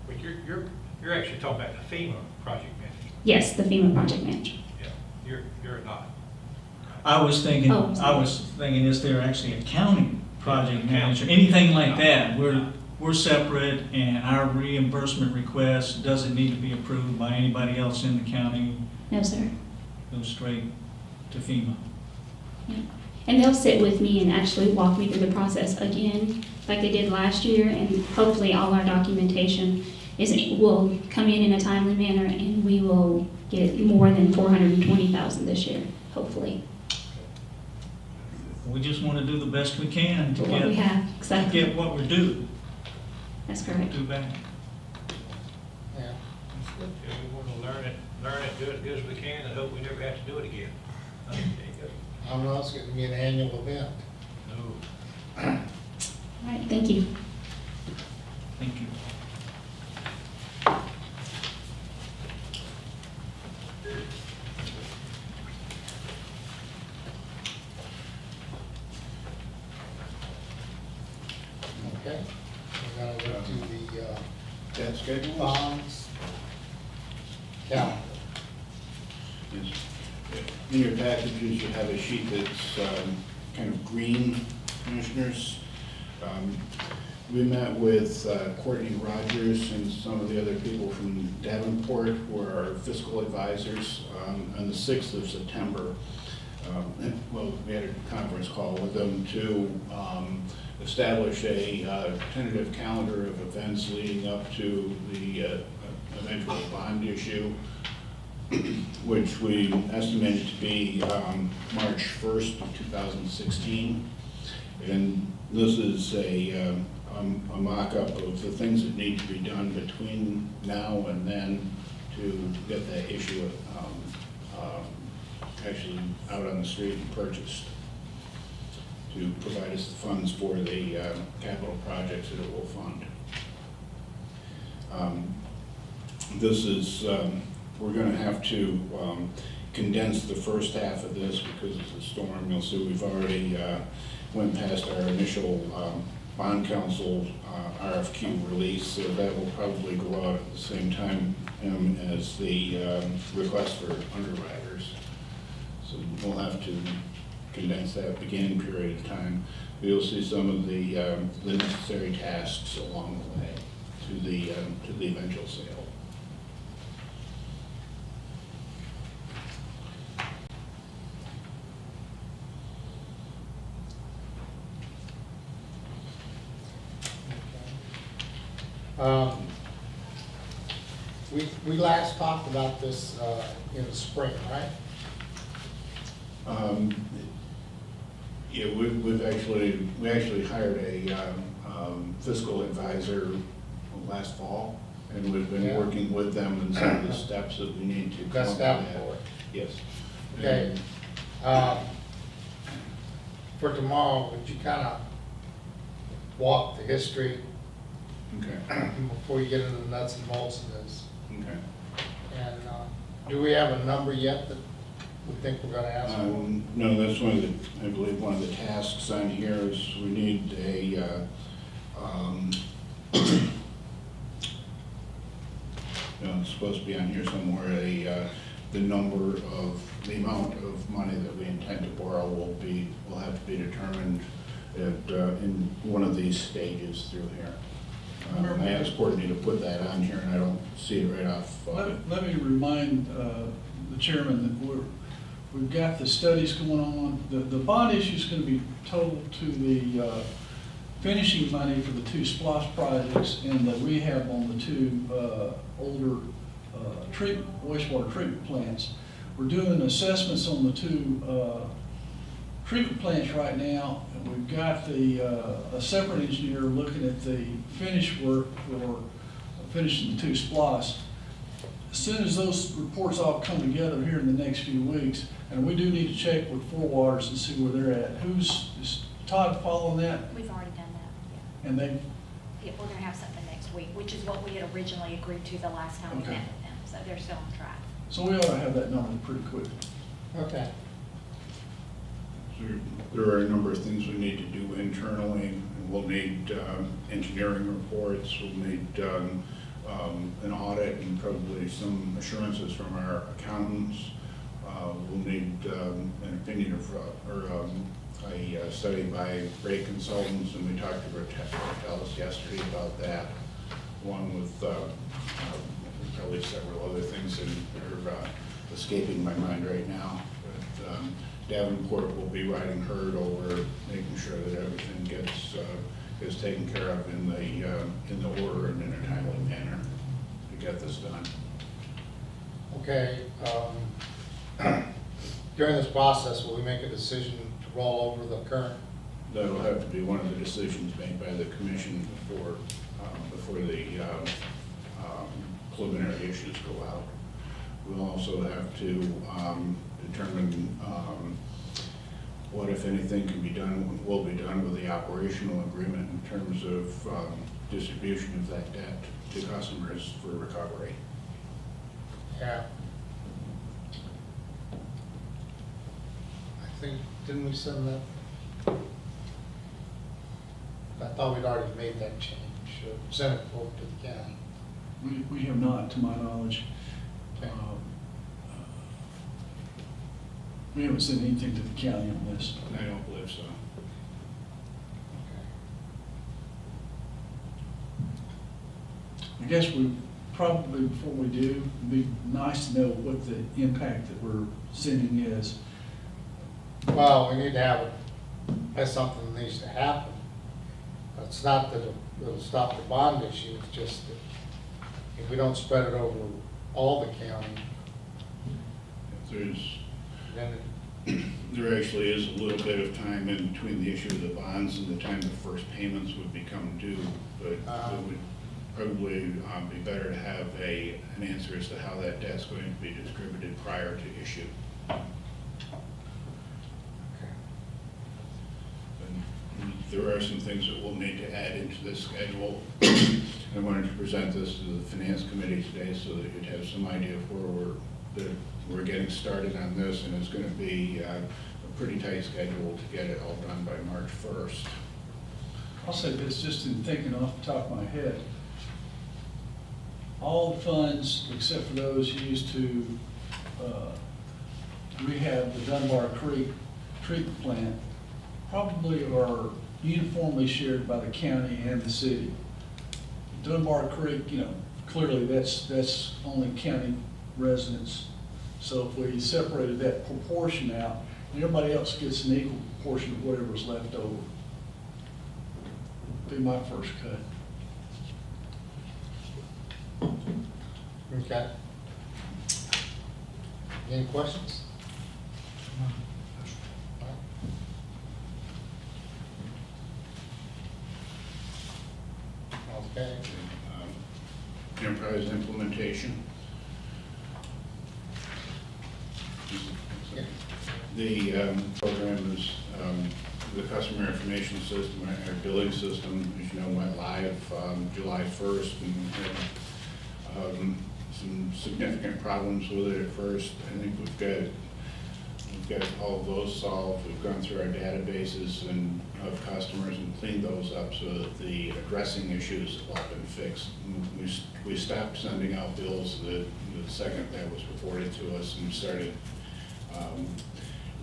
But you're actually talking about the FEMA project manager. Yes, the FEMA project manager. Yeah, you're not. I was thinking, Oh, sorry. is there actually a county project manager, anything like that? We're separate, and our reimbursement request doesn't need to be approved by anybody else in the county, No, sir. goes straight to FEMA. Yeah. And they'll sit with me and actually walk me through the process again, like they did last year, and hopefully all our documentation will come in a timely manner, and we will get more than 420,000 this year, hopefully. We just want to do the best we can to For what we get, have, to exactly. get what we're due. That's correct. Too bad. Yeah. Yeah, we want to learn it, do it as good as we can, and hope we never have to do it again. There you go. I don't know, it's going to be an annual event. No. All right, thank you. Thank you. Okay. We're going to go to the Debt schedule? bonds calendar. Yes. In your packages, you have a sheet that's kind of green, commissioners. We met with Courtney Rogers and some of the other people from Davenport, who are our fiscal advisors, on the 6th of September. Well, we had a conference call with them to establish a tentative calendar of events leading up to the eventual bond issue, which we estimated to be March 1st of 2016. And this is a mock-up of the things that need to be done between now and then to get that issue actually out on the street and purchased, to provide us the funds for the capital projects that it will fund. This is, we're going to have to condense the first half of this because of the storm. You'll see we've already went past our initial bond council RFQ release, so that will probably go out at the same time as the request for underwriters. So we'll have to condense that beginning period of time. You'll see some of the necessary tasks along the way to the eventual sale. We last talked about this in the spring, right? Yeah, we actually hired a fiscal advisor last fall, and we've been Yeah. working with them in some of the steps that we need to come That's up down with. for it. Yes. Okay. Um, For tomorrow, would you kind of walk the history Okay, before you get into the nuts and bolts of this? okay. And do we have a number yet that we think we're gonna ask for? No, that's one of the, I believe one of the tasks on here is we need it's supposed to be on here somewhere, the number of, the amount of money that we intend to borrow will have to be determined in one of these stages through here. I asked Courtney to put that on here, and I don't see it right off. Let me remind the chairman that we've got the studies going on. The bond issue is going to be total to the finishing money for the two SPLOST projects and the rehab on the two older wastewater treatment plants. We're doing assessments on the two treatment plants right now, and we've got a separate engineer looking at the finish work for finishing the two SPLOST. As soon as those reports all come together here in the next few weeks, and we do need to check with Four Waters and see where they're at. Is Todd following that? We've already done that, And they, yeah. We're gonna have something next week, which is what we had originally agreed to the last time we Okay. met with them, so they're still on track. so we ought to have that number pretty quick. Okay. There are a number of things we need to do internally, and we'll need engineering reports, we'll need an audit and probably some assurances from our accountants. We'll need an opinion of, or a study by Ray Consultants, and we talked to Rotellus yesterday about that, along with probably several other things that are escaping my mind right now. But Davenport will be riding herd over making sure that everything is taken care of in the order and in a timely manner to get this done. Okay. During this process, will we make a decision to roll over the current? That'll have to be one of the decisions made by the commission before the preliminary issues go out. We'll also have to determine what, if anything, can be done, will be done with the operational agreement in terms of distribution of that debt to customers for recovery. Yeah. I think, didn't we send that? I thought we'd already made that change, sent it over to the county. We have not, to my knowledge. Okay. We haven't sent anything to the county on this. I don't believe so. I guess we probably, before we do, it'd be nice to know what the impact that we're sending is. Well, we need to have it, that's something that needs to happen. It's not that it'll stop the bond issue, it's just that if we don't spread it over all the county, then There actually is a little bit of time in between the issue of the bonds and the time the first payments would become due, but it would probably be better to have an answer as to how that debt's going to be distributed prior to issue. And there are some things that we'll need to add into this schedule. I wanted to present this to the finance committee today so that you'd have some idea of where we're getting started on this, and it's going to be a pretty tight schedule to get it all done by March 1st. I'll say this, just in thinking off the top of my head. All the funds, except for those used to rehab the Dunbar Creek treatment plant, probably are uniformly shared by the county and the city. Dunbar Creek, clearly that's only county residents. So if we separated that proportion out, everybody else gets an equal portion of whatever's left over. Be my first cut. Okay. Any questions? Okay. Enterprise implementation. The program is, the customer information system, our billing system, as you know, went live July 1st, and had some significant problems with it at first. I think we've got all of those solved. We've gone through our databases and of customers and cleaned those up so that the addressing issues have all been fixed. We stopped sending out bills the second that was reported to us, and started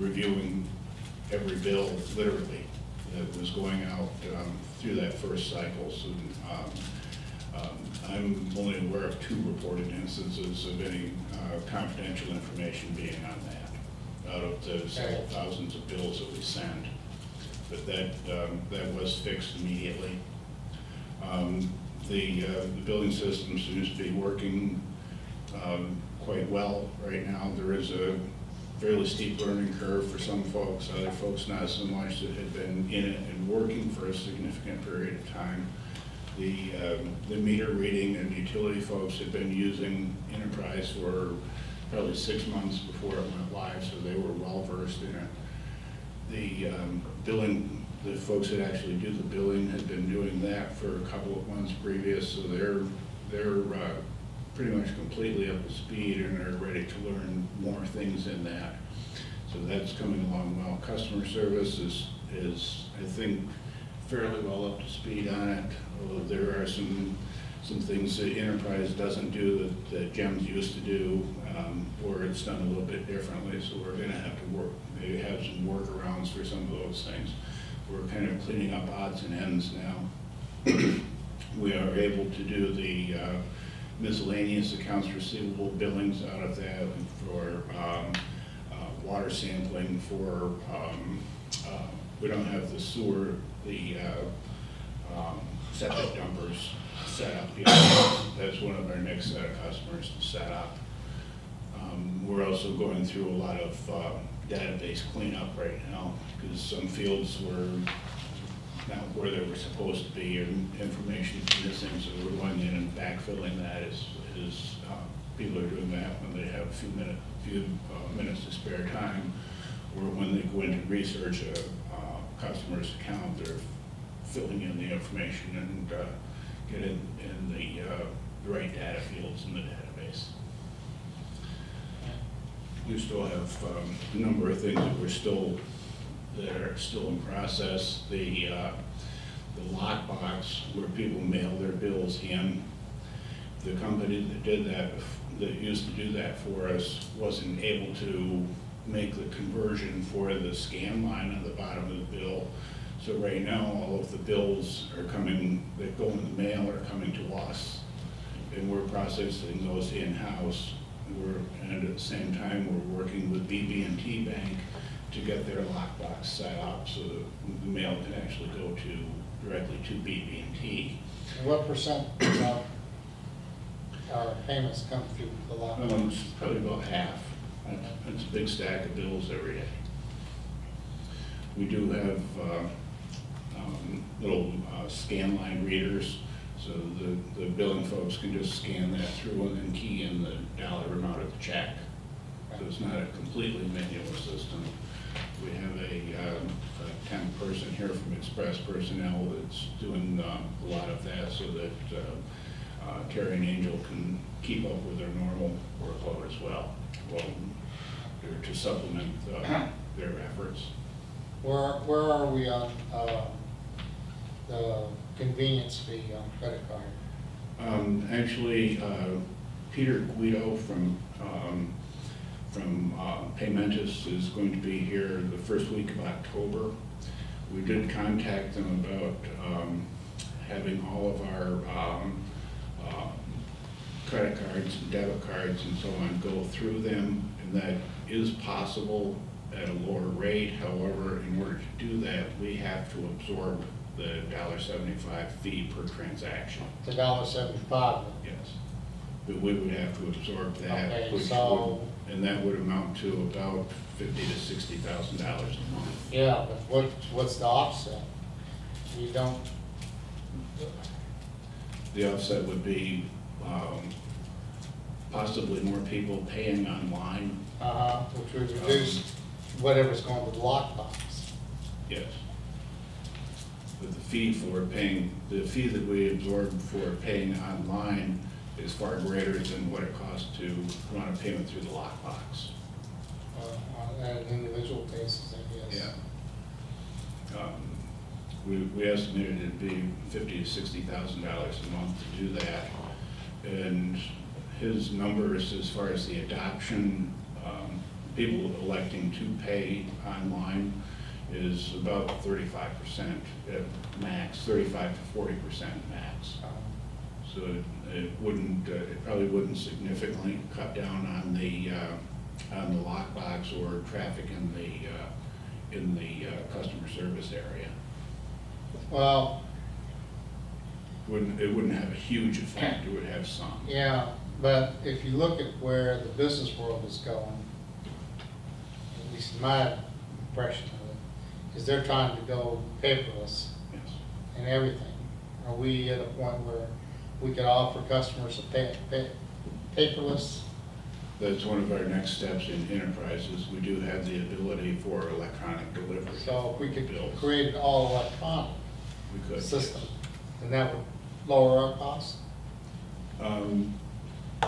reviewing every bill literally that was going out through that first cycle. So I'm only aware of 2 reported instances of any confidential information being on that out of the several thousands of bills that we sent. But that was fixed immediately. The billing system seems to be working quite well right now. There is a fairly steep learning curve for some folks, other folks not so much, that had been in it and working for a significant period of time. The meter reading and utility folks had been using Enterprise for probably 6 months before it went live, so they were well versed in it. The billing, the folks that actually do the billing had been doing that for a couple of months previous, so they're pretty much completely up to speed and are ready to learn more things in that. So that's coming along well. Customer service is I think, fairly well up to speed on it. Although there are some things that Enterprise doesn't do that GEMS used to do, or it's done a little bit differently. So we're going to have to maybe have some workarounds for some of those things. We're kind of cleaning up odds and ends now. We are able to do the miscellaneous accounts receivable billings out of that, for water sampling, for we don't have the sewer, the septic dumpers set up yet. That's one of our next set of customers to set up. We're also going through a lot of database cleanup right now, because some fields were not where they were supposed to be, and information is missing, so we're going in and backfilling that as people are doing that when they have a few minutes to spare time, or when they go in to research a customer's account, they're filling in the information and get in the right data fields in the database. We still have a number of things that are still in process. The lockbox where people mail their bills in, the company that used to do that for us wasn't able to make the conversion for the scan line on the bottom of the bill. So right now, all of the bills that go in the mail are coming to us, and we're processing those in-house. And at the same time, we're working with BB&T Bank to get their lockbox set up so that the mail can actually go directly to BB&T. And what percent of our payments come through the lockbox? It's probably about half. It's a big stack of bills every day. We do have little scan line readers, so the billing folks can just scan that through and then key in the dollar amount of the check. So it's not a completely manual system. We have a temp person here from Express Personnel that's doing a lot of that, so that Terry and Angel can keep up with their normal workload as well, to supplement their efforts. Where are we on the convenience fee on credit card? Actually, Peter Guido from Paymentus is going to be here the first week of October. We did contact them about having all of our credit cards and debit cards and so on go through them, and that is possible at a lower rate. However, in order to do that, we have to absorb the $1.75 fee per transaction. The $1.75. Yes. But we would have to absorb that, Okay, and that would amount to about $50,000 to $60,000 a month. Yeah, but what's the offset? You don't. The offset would be possibly more people paying online. Which would reduce whatever's going to the lockbox. Yes. But the fee that we absorb for paying online is far greater than what it costs to run a payment through the lockbox. On an individual basis, I guess. Yeah. We estimated it'd be $50,000 to $60,000 a month to do that. And his numbers as far as the adoption, people electing to pay online is about 35% at max, 35 to 40% max. So it probably wouldn't significantly cut down on the lockbox or traffic in the customer service area. Well, It wouldn't have a huge effect, it would have some. yeah, but if you look at where the business world is going, at least my impression of it, is they're trying to go paperless Yes. and everything. Are we at a point where we could offer customers a paperless? That's one of our next steps in enterprises. We do have the ability for electronic delivery. So if we could bills. create an all electronic We could. system, then that would lower our costs?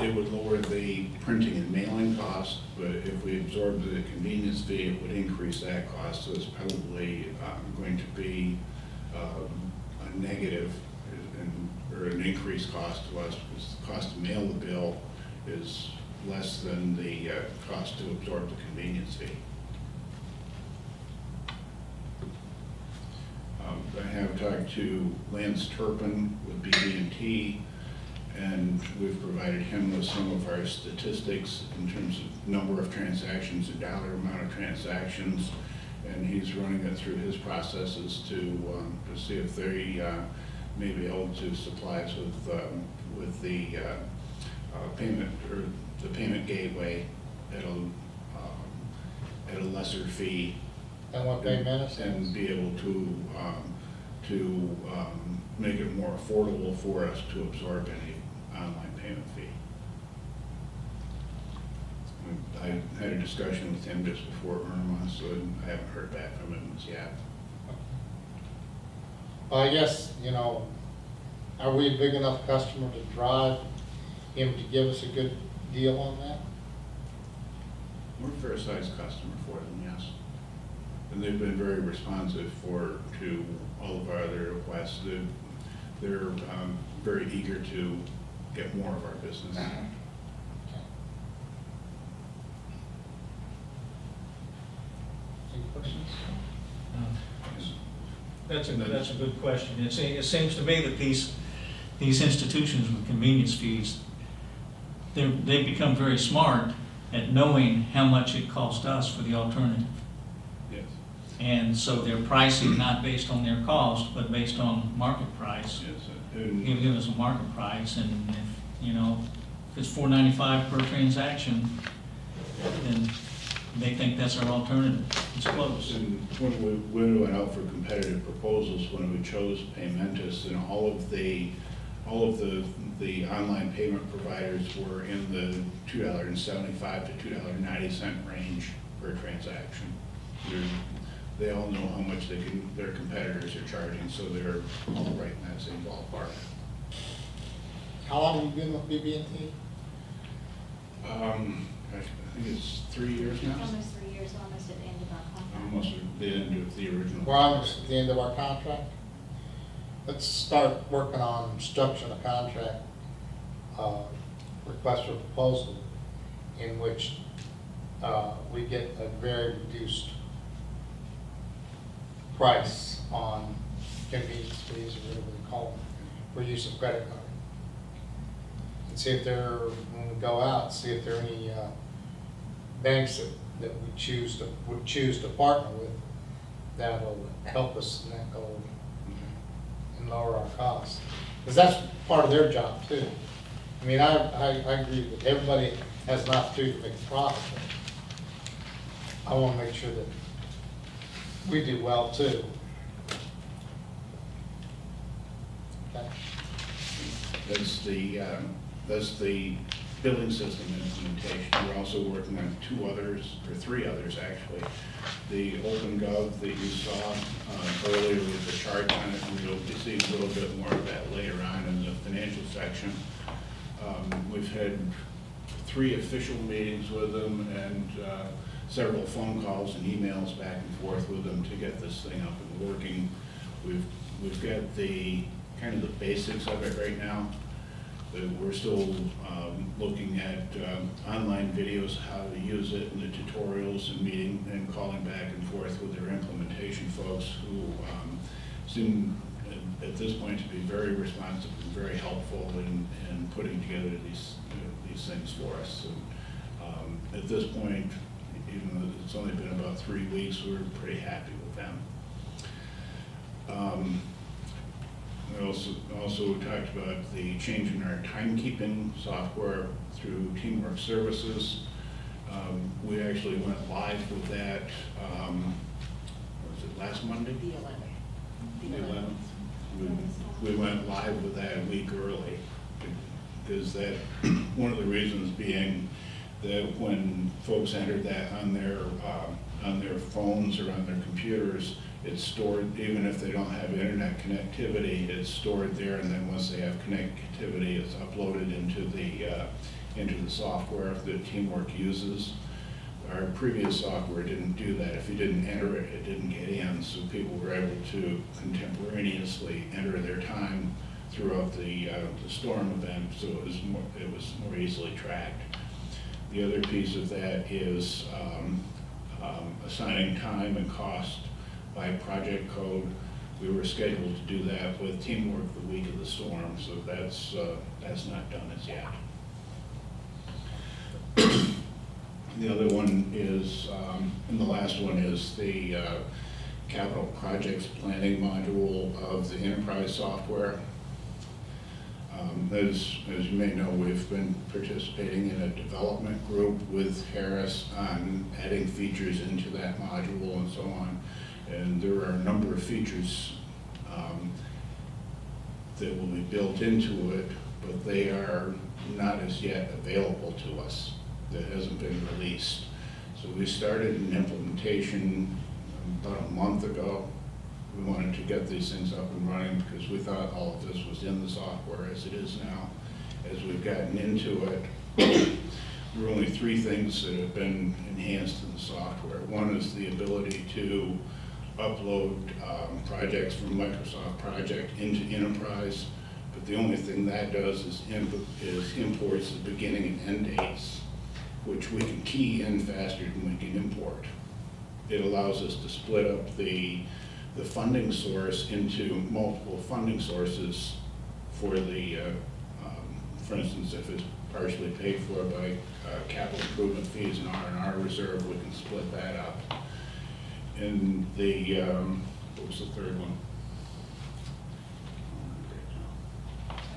It would lower the printing and mailing cost, but if we absorb the convenience fee, it would increase that cost. So it's probably going to be a negative or an increased cost to us, because the cost to mail the bill is less than the cost to absorb the convenience fee. I have talked to Lance Turpin with BB&T, and we've provided him with some of our statistics in terms of number of transactions and dollar amount of transactions, and he's running it through his processes to see if they may be able to supply us with the payment or the payment gateway at a lesser fee. And what they meant And be able to make it more affordable for us to absorb any online payment fee. I had a discussion with him just before Irma, so I haven't heard back from him as yet. Well, I guess, are we a big enough customer to drive him to give us a good deal on that? We're a fair-sized customer for them, yes. And they've been very responsive to all of our other requests. They're very eager to get more of our business. Any questions? That's a good question. It seems to me that these institutions with convenience fees, they've become very smart at knowing how much it costs us for the alternative. Yes. And so they're pricing not based on their cost, but based on market price. Yes. And Give us a market price, and if it's $4.95 per transaction, then they think that's our alternative. It's close. And when we went out for competitive proposals, when we chose Paymentus, and all of the online payment providers were in the $2.75 to $2.90 range per transaction. They all know how much their competitors are charging, so they're all right in that same ballpark. How long have you been with BB&T? Gosh, I think it's 3 years now. Almost 3 years, almost at the end of our contract. Almost at the end of the original. We're almost at the end of our contract. Let's start working on structuring a contract, request for proposal, in which we get a very reduced price on convenience fees, or whatever they call them, for use of credit card. And see if when we go out, see if there are any banks that we would choose to partner with that'll help us in that goal and lower our costs. Because that's part of their job too. I mean, I agree that everybody has an opportunity to make a profit. But I want to make sure that we do well too. Okay. That's the billing system implementation. We're also working on 2 others, or 3 others actually. The OpenGov that you saw earlier with the charts on it, and you'll see a little bit more of that later on in the financial section. We've had 3 official meetings with them and several phone calls and emails back and forth with them to get this thing up and working. We've got the kind of the basics of it right now. But we're still looking at online videos, how to use it, and the tutorials, and meeting and calling back and forth with their implementation folks who seem at this point to be very responsive and very helpful in putting together these things for us. And at this point, even though it's only been about 3 weeks, we're pretty happy with them. We also talked about the change in our timekeeping software through Teamwork Services. We actually went live with that, was it last Monday? The 11th. We went live with that a week early, because that, one of the reasons being that when folks entered that on their phones or on their computers, it's stored, even if they don't have internet connectivity, it's stored there, and then once they have connectivity, it's uploaded into the software that Teamwork uses. Our previous software didn't do that. If you didn't enter it, it didn't get in, so people were able to contemporaneously enter their time throughout the storm event, so it was more easily tracked. The other piece of that is assigning time and cost by project code. We were scheduled to do that with Teamwork the week of the storm, so that's not done as yet. The other one is, and the last one is the capital projects planning module of the enterprise software. As you may know, we've been participating in a development group with Harris on adding features into that module and so on. And there are a number of features that will be built into it, but they are not as yet available to us. That hasn't been released. So we started an implementation about a month ago. We wanted to get these things up and running because we thought all of this was in the software as it is now. As we've gotten into it, there are only 3 things that have been enhanced in the software. One is the ability to upload projects from Microsoft Project into Enterprise, but the only thing that does is imports the beginning and end dates, which we can key in faster than we can import. It allows us to split up the funding source into multiple funding sources for for instance, if it's partially paid for by capital improvement fees and R&R reserve, we can split that up. And what was the third one?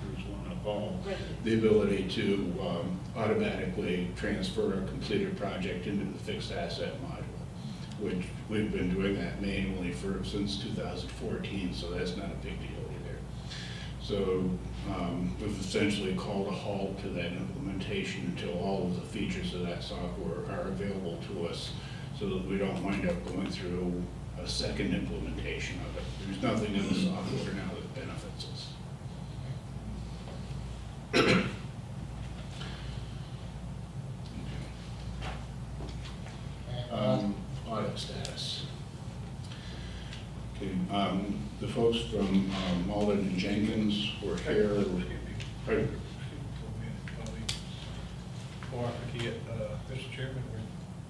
There's one. The ability to automatically transfer a completed project into the fixed asset module, which we've been doing that manually since 2014, so that's not a big deal either. So we've essentially called a halt to that implementation until all of the features of that software are available to us, so that we don't wind up going through a second implementation of it. There's nothing in the software now that benefits us. Audit status. Okay, the folks from Malden and Jenkins were here. Pardon? Before I forget, Mr. Chairman,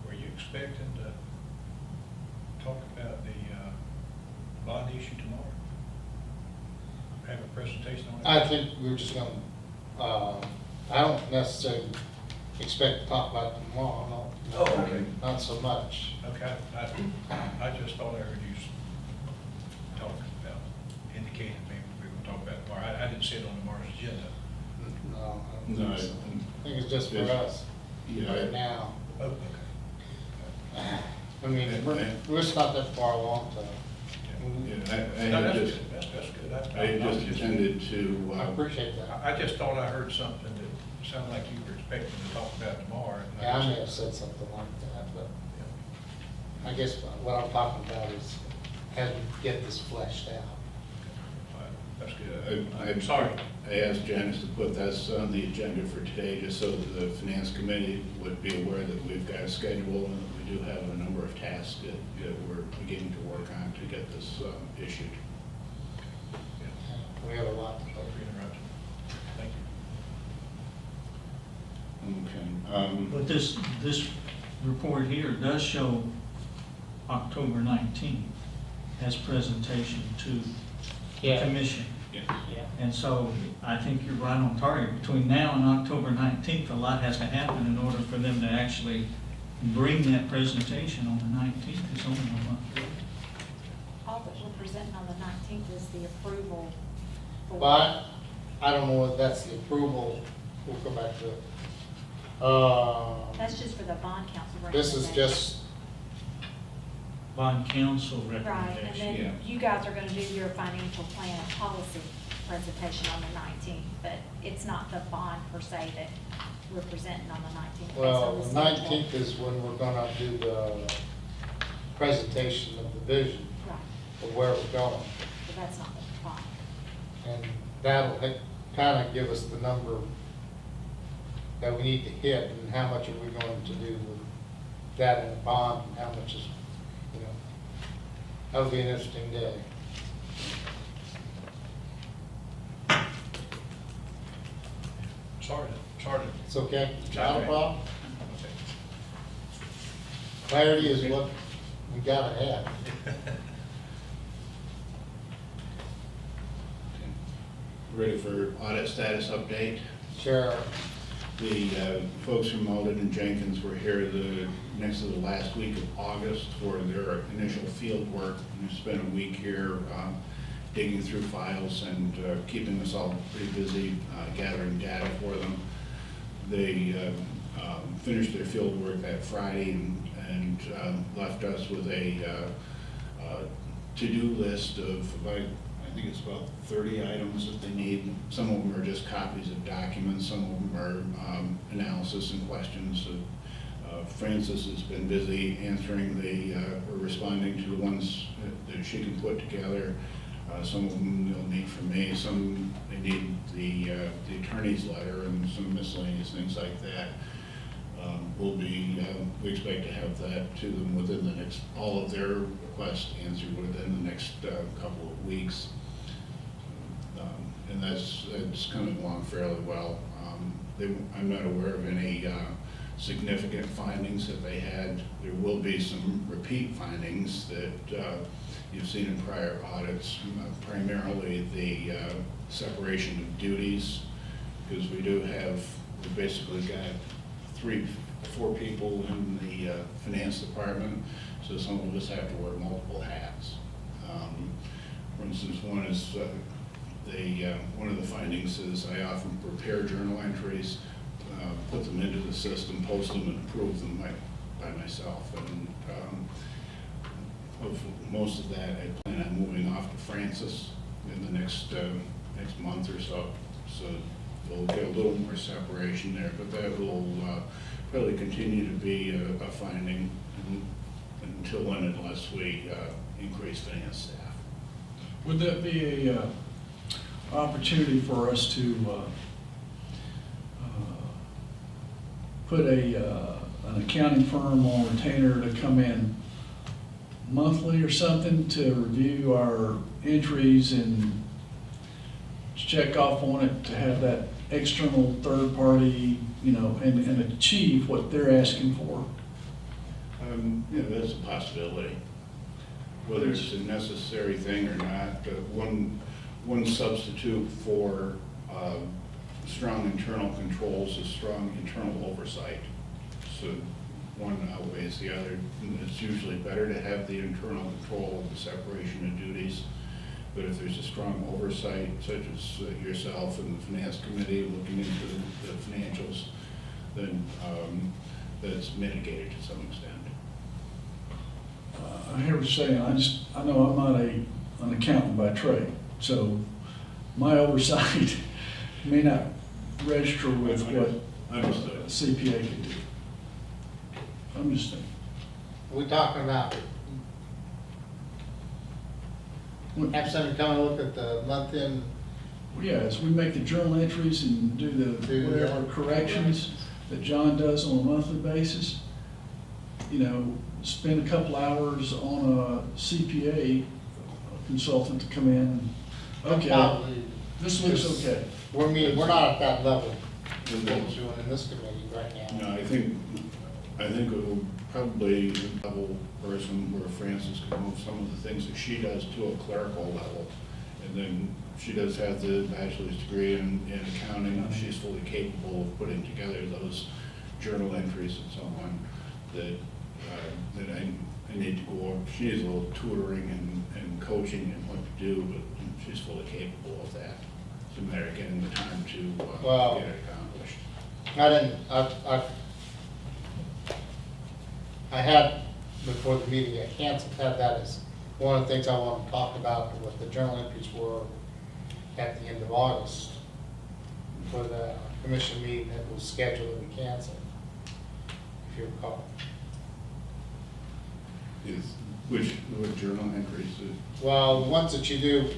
were you expecting to talk about the bond issue tomorrow? Have a presentation on it? I think we're just gonna, I don't necessarily expect to talk about it tomorrow, no. Oh, okay. Not so much. Okay, I just thought I heard you talking about, indicating maybe we were going to talk about it tomorrow. I didn't see it on tomorrow's agenda. No, I don't No, think so. I think it's just for us, Yeah. right now. Oh, okay. I mean, we're just not that far along to Yeah, I No, had that's just, good, that's good. I had just intended to, I appreciate that. I just thought I heard something that sounded like you were expecting to talk about tomorrow. and Yeah, I may have said something like that, but I guess what I'm talking about is as we get this fleshed out. That's good. I'm sorry. I asked Janice to put this on the agenda for today, just so that the finance committee would be aware that we've got a schedule and that we do have a number of tasks that we're beginning to work on to get this issued. We have a lot to Sorry cover. for interrupting. Thank you. Okay. But this report here does show October 19th as presentation to the Yeah. commission. Yes. Yeah. And so I think you're right on target. Between now and October 19th, a lot has to happen in order for them to actually bring that presentation on the 19th. It's only a month. All that we're presenting on the 19th is the approval. for- But I don't know if that's the approval, we'll come back to it. That's just for the bond council This is recommendation. just, Bond council Right, and recommendation. then you guys are gonna do your financial plan and policy presentation on the 19th, but it's not the bond per se that we're presenting on the 19th. well, It's the on schedule. 19th is when we're gonna do the presentation of the vision Right, of where we're going. but that's not the bond. And that'll kind of give us the number that we need to hit and how much are we going to do with that in the bond and how much is, you know, that'll be an interesting day. Sorry to. It's okay, not a Okay. problem. Okay. Clarity is what we gotta have. Ready for audit status update? Sure. The folks from Malden and Jenkins were here next to the last week of August for their initial field work. We spent a week here digging through files and keeping us all pretty busy gathering data for them. They finished their field work that Friday and left us with a to-do list of about, I think it's about 30 items that they need. Some of them are just copies of documents, some of them are analysis and questions. Frances has been busy answering or responding to the ones that she can put together. Some of them they'll need from me, some they need the attorney's letter and some miscellaneous things like that. We expect to have that to them within the next, all of their requests answered within the next couple of weeks. And that's coming along fairly well. I'm not aware of any significant findings that they had. There will be some repeat findings that you've seen in prior audits, primarily the separation of duties, because we've basically got 4 people in the finance department, so some of us have to wear multiple hats. For instance, one of the findings is I often prepare journal entries, put them into the system, post them, and approve them by myself. And of most of that, I plan on moving off to Francis in the next month or so. So we'll get a little more separation there, but that will probably continue to be a finding until and unless we increase finance staff. Would that be a opportunity for us to put an accounting firm on retainer to come in monthly or something to review our entries and check off on it, to have that external third party, and achieve what they're asking for? That's a possibility. Whether it's a necessary thing or not, one substitute for strong internal controls is strong internal oversight. So one outweighs the other. And it's usually better to have the internal control of the separation of duties. But if there's a strong oversight, such as yourself and the finance committee looking into the financials, then that's mitigated to some extent. I hear what you're saying, I know I'm not an accountant by trade, so my oversight may not register with what Understood. a CPA can do. I'm just saying. We talking about have somebody come and look at the month end. Well, yeah, as we make the journal entries and do the whatever corrections that John does on a monthly basis, you know, spend a couple hours on a CPA consultant to come in and, okay, Probably, this looks okay. we're not at that level, what we're doing in this committee right now. No, I think it will probably level person where Frances can move some of the things that she does to a clerical level. And then she does have the bachelor's degree in accounting, and she's fully capable of putting together those journal entries and so on that I need to go over. She needs a little tutoring and coaching and what to do, but she's fully capable of that. It's a matter of getting the time to Well, get it accomplished. I had, before the meeting got canceled, had that as one of the things I wanted to talk about, what the journal entries were at the end of August for the commission meeting that was scheduled and canceled, if you recall. Is which journal entries? Well, the ones that you do,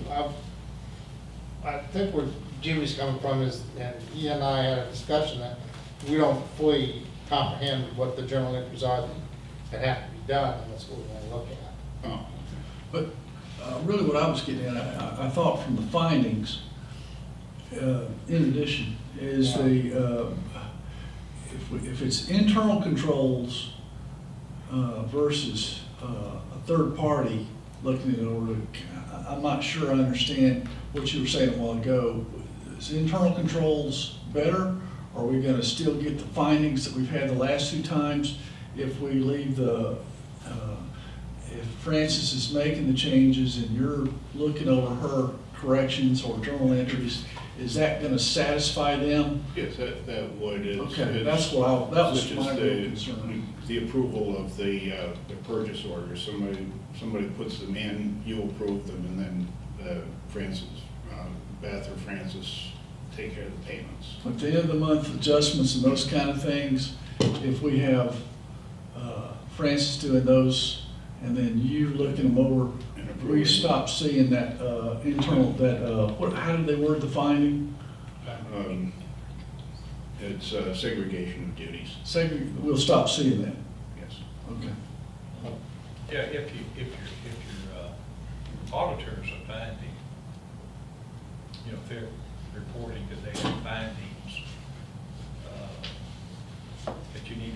I think where Jimmy's coming from is, and he and I had a discussion that we don't fully comprehend what the journal entries are that have to be done, and that's what we want to look at. Oh, But really what I was getting at, I thought from the findings, in addition, is if it's internal controls versus a third party looking at it over, I'm not sure I understand what you were saying a while ago. Is internal controls better? Are we gonna still get the findings that we've had the last two times if we leave if Frances is making the changes and you're looking over her corrections or journal entries, is that gonna satisfy them? yes, that would. Okay, that was Such my as real concern. the approval of the purchase order. Somebody puts them in, you approve them, and then Frances, Beth or Frances take care of the payments. At the end of the month, adjustments and those kind of things, if we have Francis doing those and then you looking them over, we stop seeing that internal, how did they word the finding? It's segregation of duties, We'll stop seeing that. yes. Okay. Yeah, if your auditors are finding, you know, if they're reporting that they have findings, that you need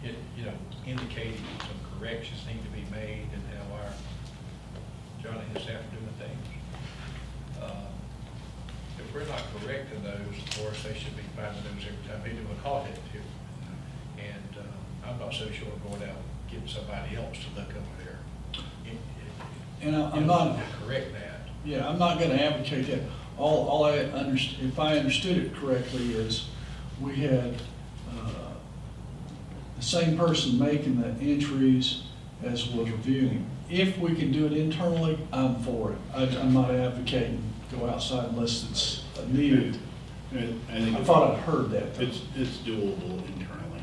to, you know, indicating some corrections need to be made and how our Johnny and his staff are doing things. If we're not correcting those, of course, they should be finding those every time they do an audit too. And I'm not so sure going out and getting somebody else to look over there. And I'm not, Correct that. yeah, I'm not gonna advocate that. All I understand, if I understood it correctly, is we had the same person making the entries as was reviewing. If we can do it internally, I'm for it. I'm not advocating go outside unless it's needed. I think I thought I'd heard that. though. it's doable internally.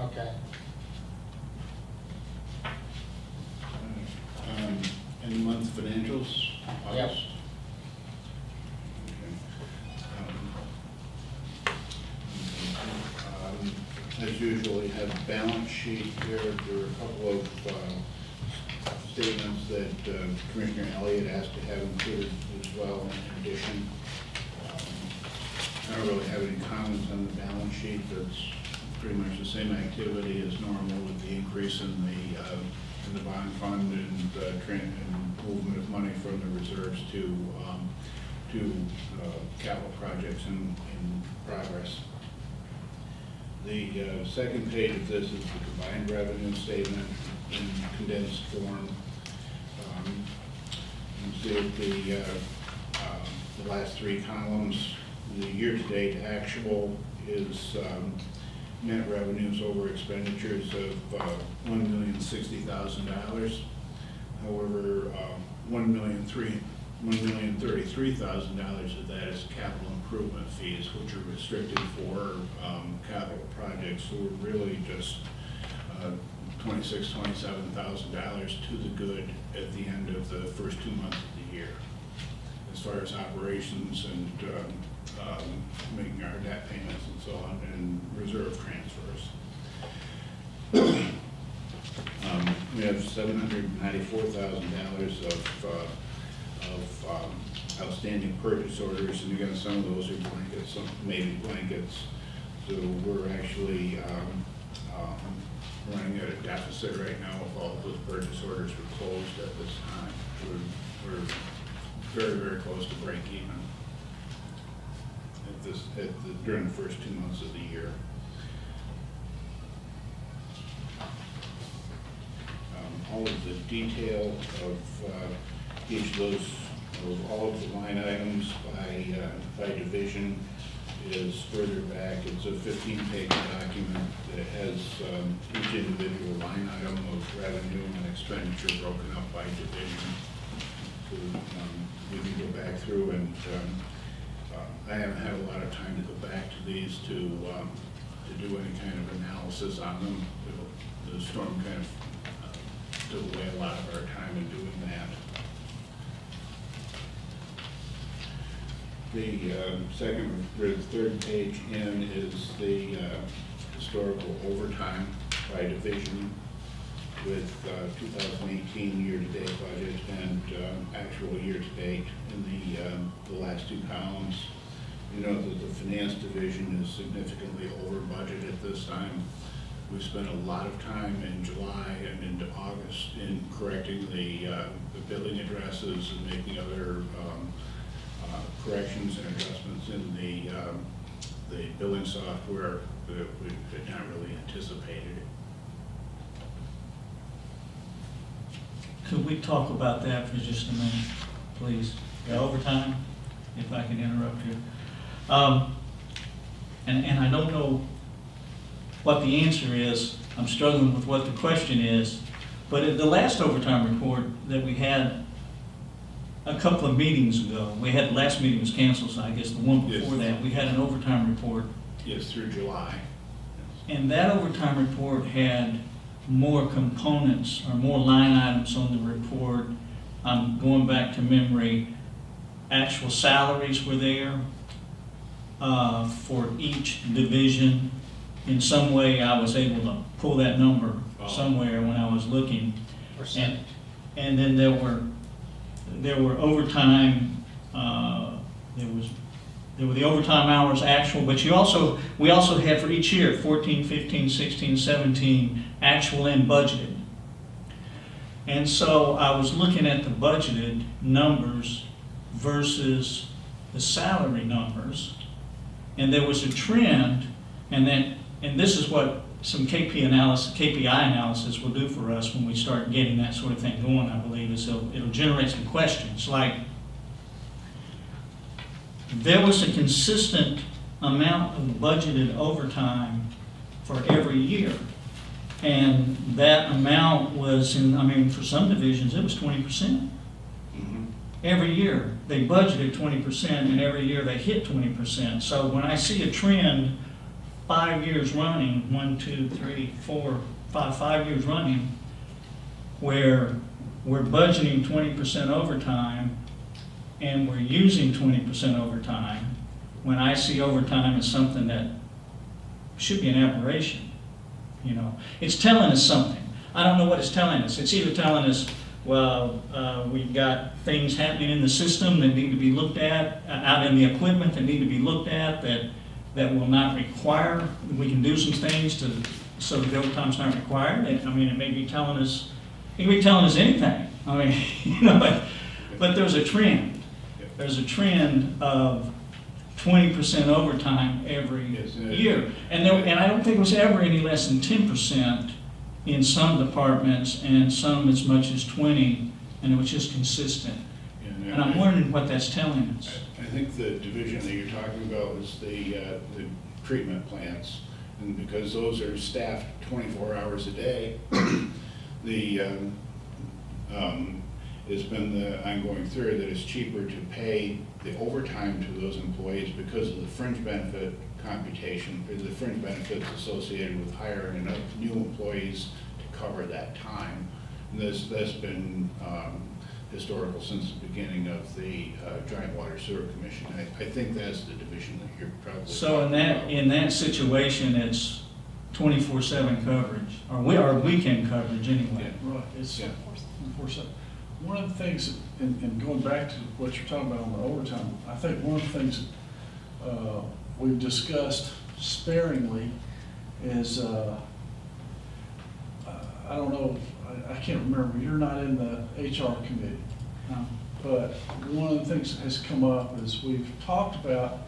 Okay. Any month financials? Yep. August? Okay. As usual, we have a balance sheet here. There are a couple of statements that Commissioner Elliott asked to have included as well in addition. I don't really have any comments on the balance sheet. That's pretty much the same activity as normal with the increase in the bond fund and movement of money from the reserves to capital projects in progress. The second page of this is the combined revenue statement in condensed form. You did the last three columns. The year-to-date actual is net revenues over expenditures of $1,060,000. However, $1,033,000 of that is capital improvement fees, which are restricted for capital projects. So we're really just $27,000 to the good at the end of the first 2 months of the year, as far as operations and making our debt payments and so on, and reserve transfers. We have $794,000 of outstanding purchase orders, and again, some of those are blankets, some maybe blankets. So we're actually running at a deficit right now if all of those purchase orders were closed at this time. We're very, very close to break even during the first 2 months of the year. All of the detail of each of those, all of the line items by division is further back. It's a 15-page document that has each individual line item of revenue and expenditure broken up by division. So we can go back through, and I haven't had a lot of time to go back to these to do any kind of analysis on them. The storm kind of took away a lot of our time in doing that. The third page in is the historical overtime by division with 2018 year-to-date budget and actual year-to-date in the last two columns. You know that the finance division is significantly over budget at this time. We spent a lot of time in July and into August in correcting the billing addresses and making other corrections and adjustments in the billing software that we had not really anticipated. Could we talk about that for just a minute, please? The overtime, if I can interrupt you. And I don't know what the answer is. I'm struggling with what the question is. But at the last overtime report that we had a couple of meetings ago, the last meeting was canceled, so I guess the one before that, we had an overtime report. Yes, through July. And that overtime report had more components or more line items on the report. I'm going back to memory. Actual salaries were there for each division. In some way, I was able to pull that number somewhere when I was looking. And then there were overtime. There were the overtime hours actual, but we also had for each year 14, 15, 16, 17 actual and budgeted. And so I was looking at the budgeted numbers versus the salary numbers, and there was a trend, and this is what some KPI analysis will do for us when we start getting that sort of thing going, I believe, is it'll generate some questions. Like, there was a consistent amount of budgeted overtime for every year. And that amount was for some divisions, it was 20%. Mm-hmm. Every year, they budgeted 20%, and every year they hit 20%. So when I see a trend 5 years running, 1, 2, 3, 4, 5 years running, where we're budgeting 20% overtime and we're using 20% overtime, when I see overtime as something that should be an aberration, it's telling us something. I don't know what it's telling us. It's either telling us, well, we've got things happening in the system that need to be looked at, out in the equipment that need to be looked at, that will not require, we can do some things so that the overtime's not required. It may be telling us, anything. But there's a trend. There's a trend of 20% overtime every year. And I don't think it was ever any less than 10% in some departments, and some as much as 20%, and it was just consistent. And And I'm wondering what that's telling us. I think the division that you're talking about is the treatment plants, and because those are staffed 24 hours a day, it's been the ongoing theory that it's cheaper to pay the overtime to those employees because of the fringe benefit computation, or the fringe benefits associated with hiring enough new employees to cover that time. And that's been historical since the beginning of the Joint Water Sewer Commission. I think that's the division that you're probably So talking about. in that situation, it's 24/7 coverage, or weekend coverage anyway. Right, it's Yeah. 24/7. One of the things, and going back to what you're talking about on the overtime, I think one of the things we've discussed sparingly is, I don't know, I can't remember, you're not in the HR committee, No. but one of the things that has come up is we've talked about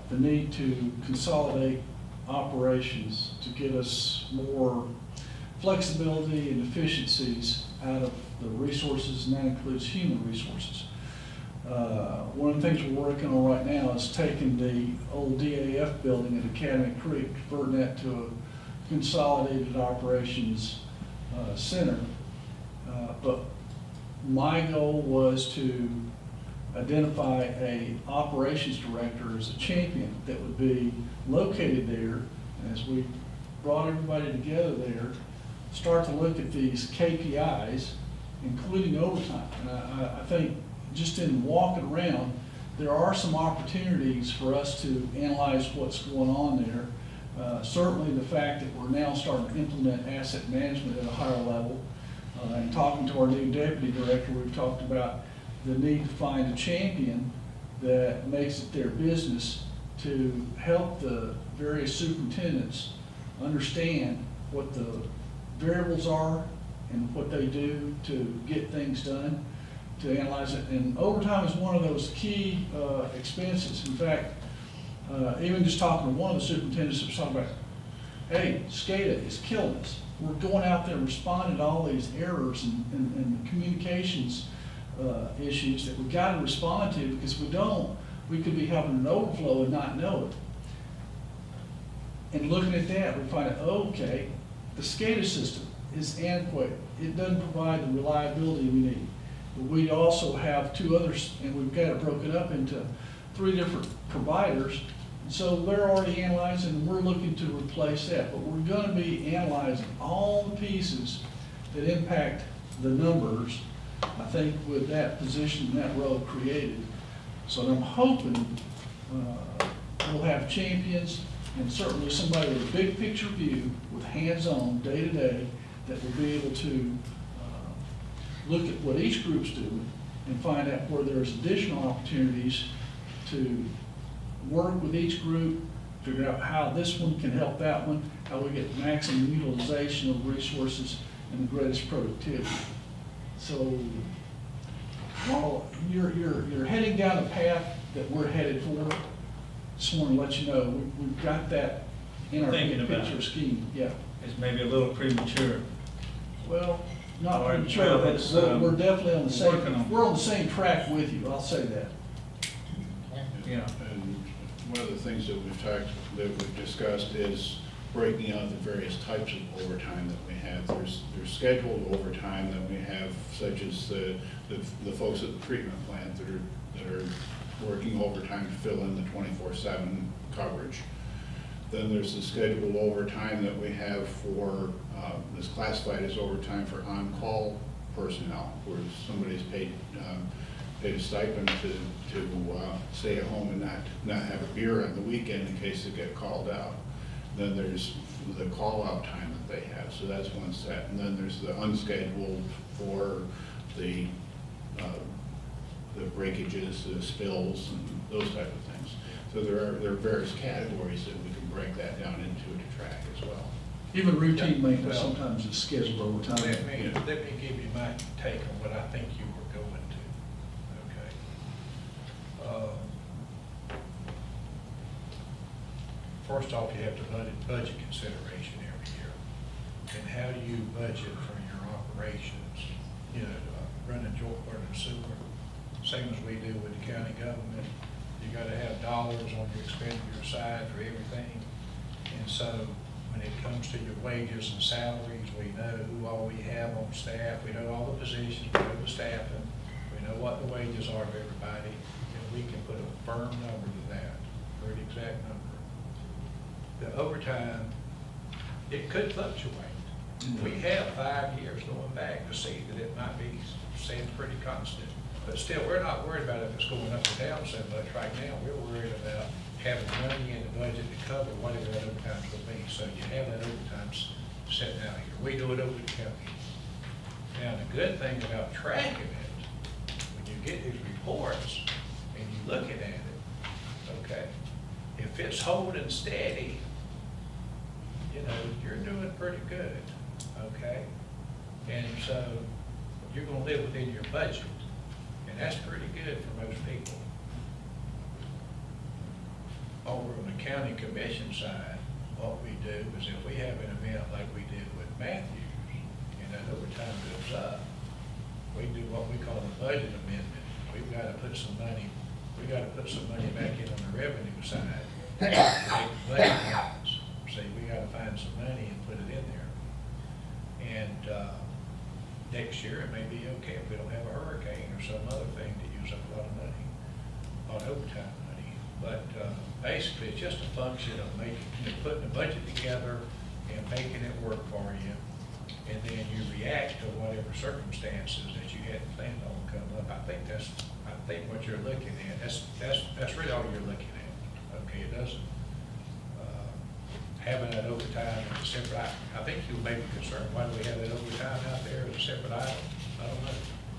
the need to consolidate operations to get us more flexibility and efficiencies out of the resources, and that includes human resources. One of the things we're working on right now is taking the old DAF building at Academy Creek, converting that to a consolidated operations center. But my goal was to identify a operations director as a champion that would be located there. As we brought everybody together there, start to look at these KPIs, including overtime. And I think just in walking around, there are some opportunities for us to analyze what's going on there. Certainly the fact that we're now starting to implement asset management at a higher level. And talking to our new deputy director, we've talked about the need to find a champion that makes it their business to help the various superintendents understand what the variables are and what they do to get things done, to analyze it. And overtime is one of those key expenses. In fact, even just talking to one of the superintendents that was talking about, hey, SCADA is killing us. We're going out there and responding to all these errors and communications issues that we've got to respond to, because if we don't, we could be having an overflow and not know it. And looking at that, we find out, okay, the SCADA system is antiquated. It doesn't provide the reliability we need. But we also have two others, and we've got it broken up into 3 different providers. So they're already analyzing, and we're looking to replace that. But we're going to be analyzing all the pieces that impact the numbers, I think, with that position and that role created. So I'm hoping we'll have champions, and certainly somebody with a big picture view, with hands-on, day-to-day, that will be able to look at what each group's doing and find out where there's additional opportunities to work with each group, figure out how this one can help that one, how we get maximum utilization of resources and the greatest productivity. So while you're heading down the path that we're headed for, just want to let you know, we've got that in our Thinking big about picture it. scheme, yeah. It's maybe a little premature. Well, not All right, premature, well, but it's, we're definitely on the working on- same, we're on the same track with you, I'll say that. Yeah. And one of the things that we've discussed is breaking out the various types of overtime that we have. There's scheduled overtime that we have, such as the folks at the treatment plant that are working overtime to fill in the 24/7 coverage. Then there's the scheduled overtime that we have for, that's classified as overtime for on-call personnel, where somebody's paid a stipend to stay at home and not have a beer on the weekend in case they get called out. Then there's the call-out time that they have, so that's one set. And then there's the unscheduled for the breakages, the spills, and those type of things. So there are various categories that we can break that down into to track as well. Even routine maintenance Well, sometimes is scheduled overtime. Let me give you my take on what I think you were going to, okay? First off, you have to budget consideration every year. And how do you budget for your operations? You know, running joint burning sewer, same as we do with the county government. You gotta have dollars on your expenditure side for everything. And so when it comes to your wages and salaries, we know who all we have on staff, we know all the positions, we know the staffing, we know what the wages are of everybody, and we can put a firm number to that, or an exact number. The overtime, it could fluctuate. We have 5 years going back to see that it might be staying pretty constant. But still, we're not worried about if it's going up or down so much right now. We're worried about having money in the budget to cover whatever that overtime's going to be. So you have that overtime set out here. We do it over the county. Now, the good thing about tracking it, when you get these reports and you looking at it, okay, if it's holding steady, you know, you're doing pretty good, okay? And so you're gonna live within your budget, and that's pretty good for most people. Over on the county commission side, what we do is if we have an event like we did with Matthews, and that overtime goes up, we do what we call a budget amendment. We've gotta put some money back in on the revenue side. Make budget lines. See, we gotta find some money and put it in there. And, next year, it may be okay if we don't have a hurricane or some other thing to use up a lot of money on overtime money. But, basically, it's just a function of putting the budget together and making it work for you. And then you react to whatever circumstances that you hadn't planned on come up. I think what you're looking at, that's really all you're looking at. Okay, it doesn't, having that overtime as a separate item. I think you may be concerned, why do we have that overtime out there as a separate item? I don't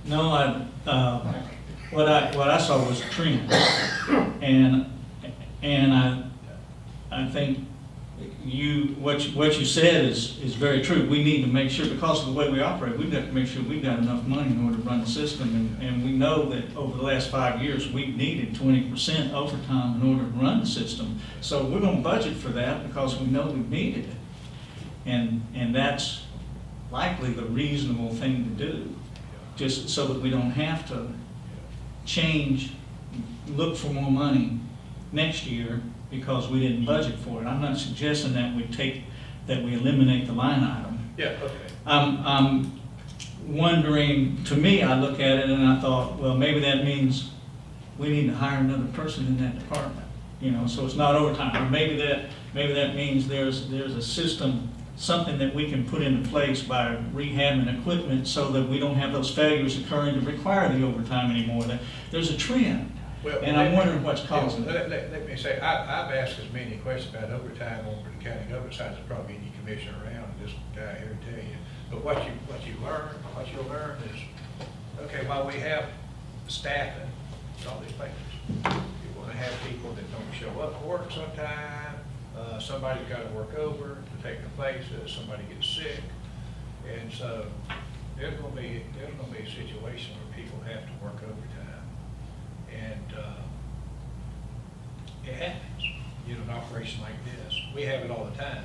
know. No, what I saw was a trend, and I think what you said is very true. We need to make sure, because of the way we operate, we've got to make sure we've got enough money in order to run the system, and we know that over the last 5 years, we've needed 20% overtime in order to run the system. So we're going to budget for that because we know we've needed it. And that's likely the reasonable thing to do, just so that we don't have to look for more money next year because we didn't budget for it. I'm not suggesting that we eliminate the line item. Yeah, okay. I'm wondering, to me, I look at it and I thought, well, maybe that means we need to hire another person in that department, you know, so it's not overtime. Or maybe that means there's a system, something that we can put into place by rehabbing equipment so that we don't have those failures occurring to require the overtime anymore. There's a trend. Well, And I'm wondering what's causing it. Let me say, I've asked as many questions about overtime over the county government side as probably any commissioner around, and this guy here to tell you. But what you'll learn is, okay, while we have staffing, all these places, you're gonna have people that don't show up for work sometime, somebody's gotta work over to take their places, somebody gets sick, and so there's gonna be a situation where people have to work overtime. And it happens, you know, an operation like this. We have it all the time.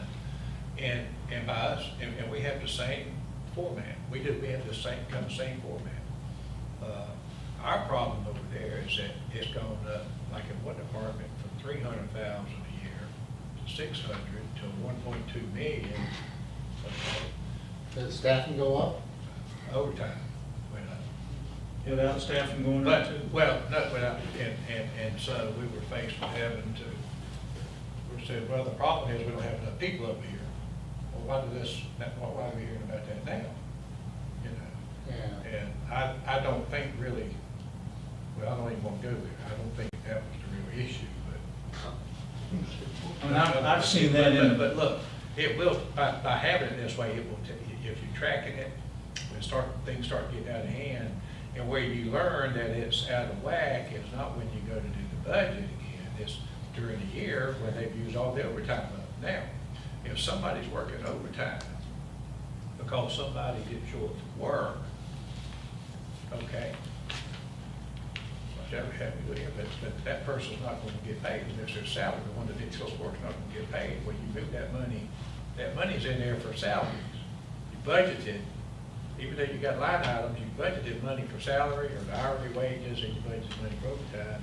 And by us, and we have the same format. We have the same format. Our problem over there is that it's gone up, like in one department, from $300,000 a year to $600,000 to $1.2 million. Okay. Did the staffing go up? Overtime went up. Without staffing going up too? Well, not without, and so we were faced with having to, we said, well, the problem is we don't have enough people over here. Well, why are we hearing about that now? You know? Yeah. And I don't think really, well, I don't even want to go there. I don't think that was the real issue, but. I mean, I've seen that in. But look, it will, by having it this way, it will, if you're tracking it, when things start getting out of hand, and where you learn that it's out of whack is not when you go to do the budget again, it's during the year when they've used all the overtime up. Now, if somebody's working overtime because somebody didn't show up to work, okay, whatever happened to him, but that person's not going to get paid unless their salary. The one that didn't show up to work is not going to get paid. When you move that money's in there for salaries. You budgeted even though you got line items, you budgeted money for salary or the hourly wages, and you budgeted money for overtime.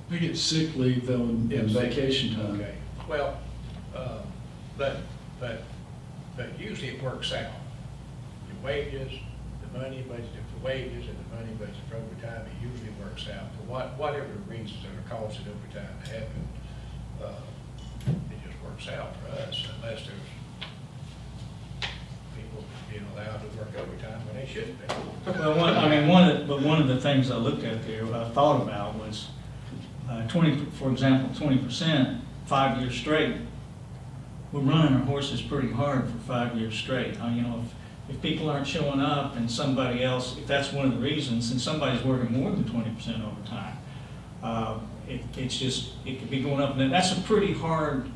We get sick leave though in Yeah, sick. vacation time. Okay, well, but usually it works out. Your wages, the money budgeted for wages and the money budgeted for overtime, it usually works out. For whatever reasons that are causing overtime to happen, it just works out for us unless there's people being allowed to work overtime when they shouldn't be. Well, one of the things I looked at there, I thought about was 20%, 5 years straight. We're running our horses pretty hard for 5 years straight. If people aren't showing up and somebody else, if that's one of the reasons, and somebody's working more than 20% overtime, it could be going up. And that's a pretty hard,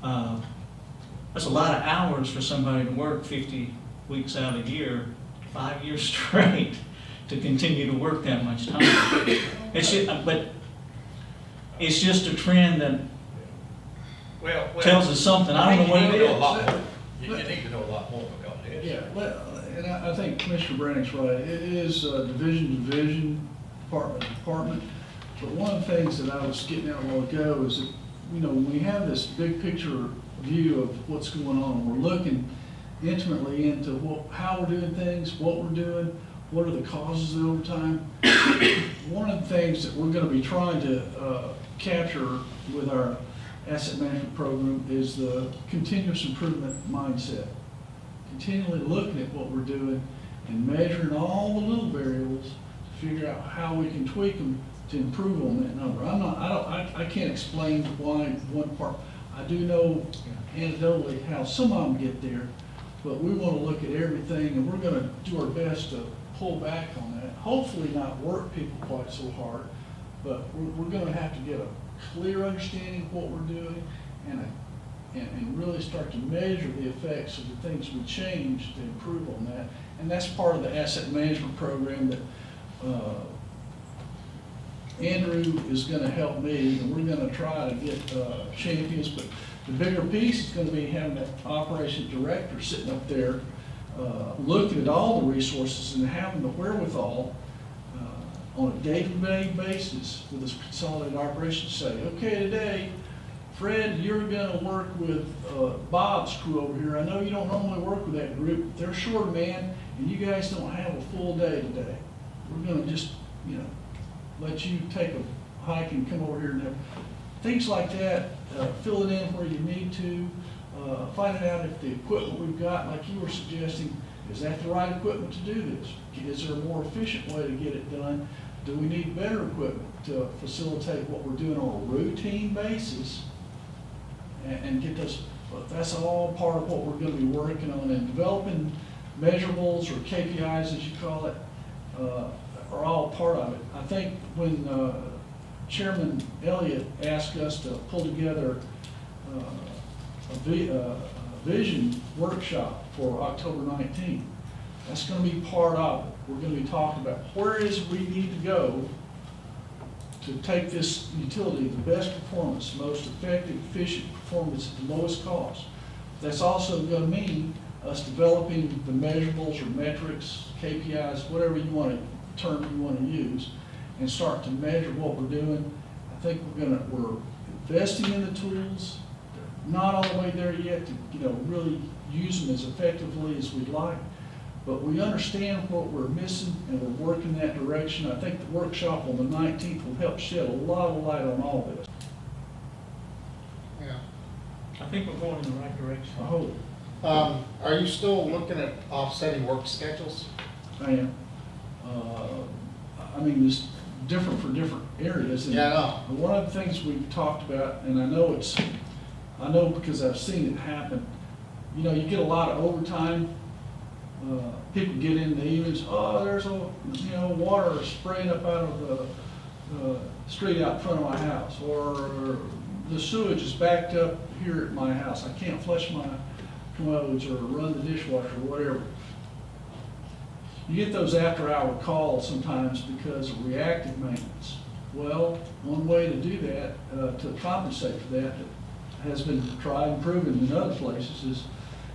that's a lot of hours for somebody to work 50 weeks out a year, 5 years straight, to continue to work that much time. But it's just a trend that Well, tells us something. I don't know what it You need to know a is. lot more. You need to know a lot more because it is. Yeah, well, and I think Commissioner Branning's right. It is division, department. But one of the things that I was getting at a while ago is that, when we have this big picture view of what's going on, we're looking intimately into how we're doing things, what we're doing, what are the causes of overtime. One of the things that we're going to be trying to capture with our asset management program is the continuous improvement mindset. Continually looking at what we're doing and measuring all the little variables to figure out how we can tweak them to improve on that number. I can't explain why one part. I do know anecdotally how some of them get there, but we want to look at everything and we're going to do our best to pull back on that. Hopefully not work people quite so hard, but we're going to have to get a clear understanding of what we're doing and really start to measure the effects of the things we change to improve on that. And that's part of the asset management program that Andrew is going to help me, and we're going to try to get champions. But the bigger piece is going to be having that operations director sitting up there looking at all the resources and having the wherewithal on a day-to-day basis with this consolidated operation to say, okay, today, Fred, you're going to work with Bob's crew over here. I know you don't normally work with that group. They're short a man, and you guys don't have a full day today. We're going to just, let you take a hike and come over here and things like that. Fill it in where you need to. Finding out if the equipment we've got, like you were suggesting, is that the right equipment to do this? Is there a more efficient way to get it done? Do we need better equipment to facilitate what we're doing on a routine basis and get those? That's all part of what we're going to be working on, and developing measurables or KPIs, as you call it, are all part of it. I think when Chairman Elliott asked us to pull together a vision workshop for October 19th, that's going to be part of it. We're going to be talking about where is it we need to go to take this utility, the best performance, most effective, efficient performance at the lowest cost. That's also going to mean us developing the measurables or metrics, KPIs, whatever term you want to use, and start to measure what we're doing. I think we're investing in the tools. They're not all the way there yet to really use them as effectively as we'd like, but we understand what we're missing and we're working that direction. I think the workshop on the 19th will help shed a lot of light on all this. Yeah. I think we're going in the right direction. I hope. Are you still looking at offsetting work schedules? I am. It's different for different areas. And Yeah, I know. one of the things we've talked about, and I know because I've seen it happen, you get a lot of overtime. People get in the evenings, there's water spraying up out of the street out in front of my house, or the sewage is backed up here at my house. I can't flush my commodes or run the dishwasher or whatever. You get those after-hour calls sometimes because of reactive maintenance. Well, one way to do that, to compensate for that has been tried and proven in other places, is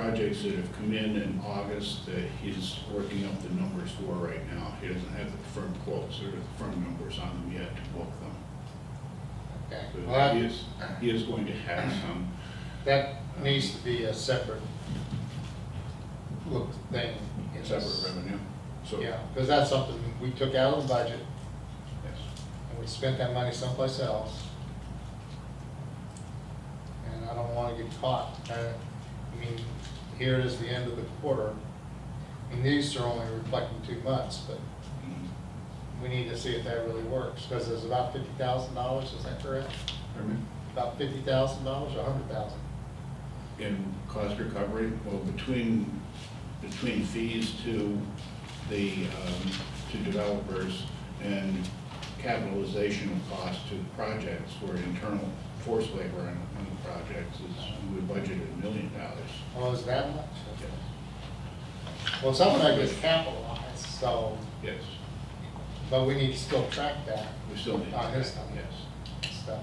projects that have come in August that he's working up the numbers for right now. He doesn't have the firm quotes or the firm numbers on them yet to book them. Okay. But Well, he is going to have some. that needs to be a separate look thing. in this. Separate revenue. So, Yeah, because that's something we took out of the budget yes. and we spent that money someplace else. And I don't want to get caught. I mean, here it is the end of the quarter. I mean, these are only reflecting 2 months, but Mhm. we need to see if that really works, because it's about $50,000, is that correct? Pardon me? About $50,000 or $100,000? In cost recovery, well, between fees to the, to developers and capitalization of cost to the projects for internal force labor on the projects is, we budgeted $1 million. Oh, is that much? Well, some of that gets capitalized, so, Yes, but we need to still track that we still need to. on his track, number. Yes. stuff.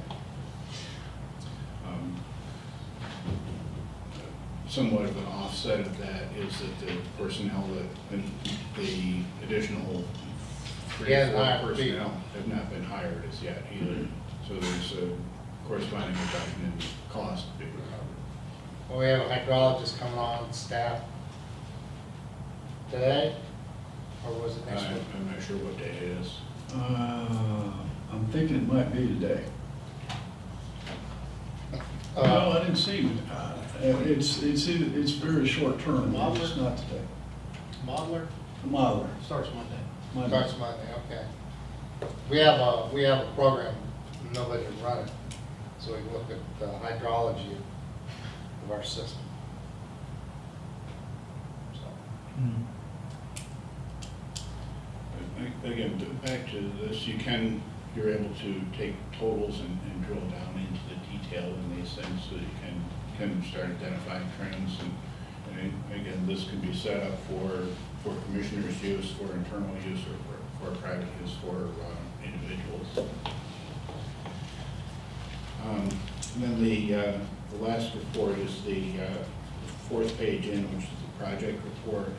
Somewhat of an offset of that is that the personnel that, and the additional He 3 or hasn't 4 hired personnel have not been hired as yet either. So there's a corresponding reduction in cost to be recovered. Well, we have a hydrologist coming on staff today, or was it next week? I'm not sure what day it is. I'm thinking it might be today. No, I didn't see it. It's very short term, but it's not today. Modeler Modeler. starts Monday. Monday. Starts Monday, okay. We have a program, nobody can run it, so we look at the hydrology of our system. So, Again, back to this, you're able to take totals and drill down into the detail in these things so you can start identifying trends. And again, this can be set up for commissioners' use, for internal use, or for private use for individuals. And then the last report is the 4th page in, which is the project report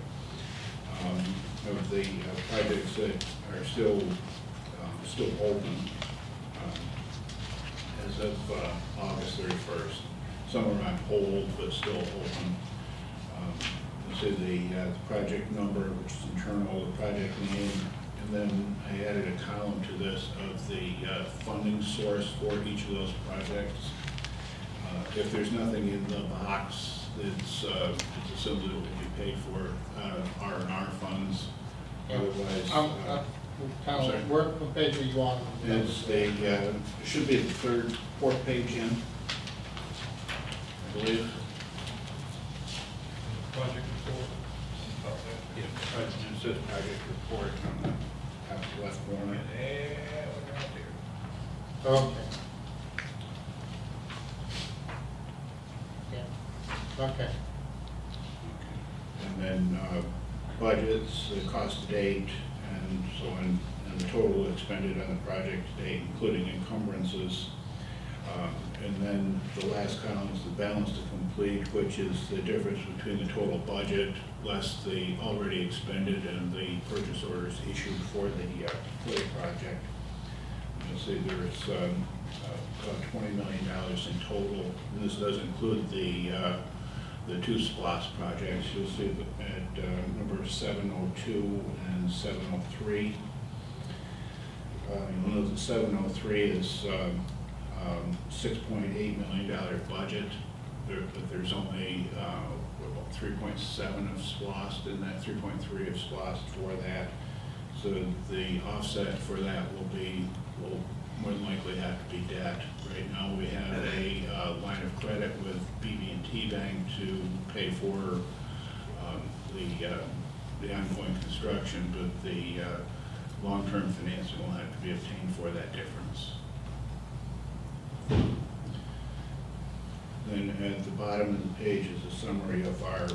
of the projects that are still open as of August 31st. Some are on hold, but still open. This is the project number, which is internal, the project name, and then I added a column to this of the funding source for each of those projects. If there's nothing in the box, it's assumed that it will be paid for R&R funds. Otherwise, kind sorry. of, what page are you on? it's it should be the 4th page in, I believe. Project report. About that. Yeah, it says project report on the top left corner. Yeah, we're right there. Okay. Yeah, okay. And then budgets, the cost to date, and so on, and the total expended on the project to date, including encumbrances. And then the last column is the balance to complete, which is the difference between the total budget less the already expended and the purchase orders issued for the project. You'll see there's about $20 million in total, and this does include the 2 SPLOST projects. You'll see that at number 702 and 703. You'll note that 703 is $6.8 million budget, but there's only 3.7 of SPLOST in that, 3.3 of SPLOST for that. So the offset for that will more than likely have to be debt. Right now, we have a line of credit with BB&T Bank to pay for the ongoing construction, but the long-term financing will have to be obtained for that difference. Then at the bottom of the page is a summary of our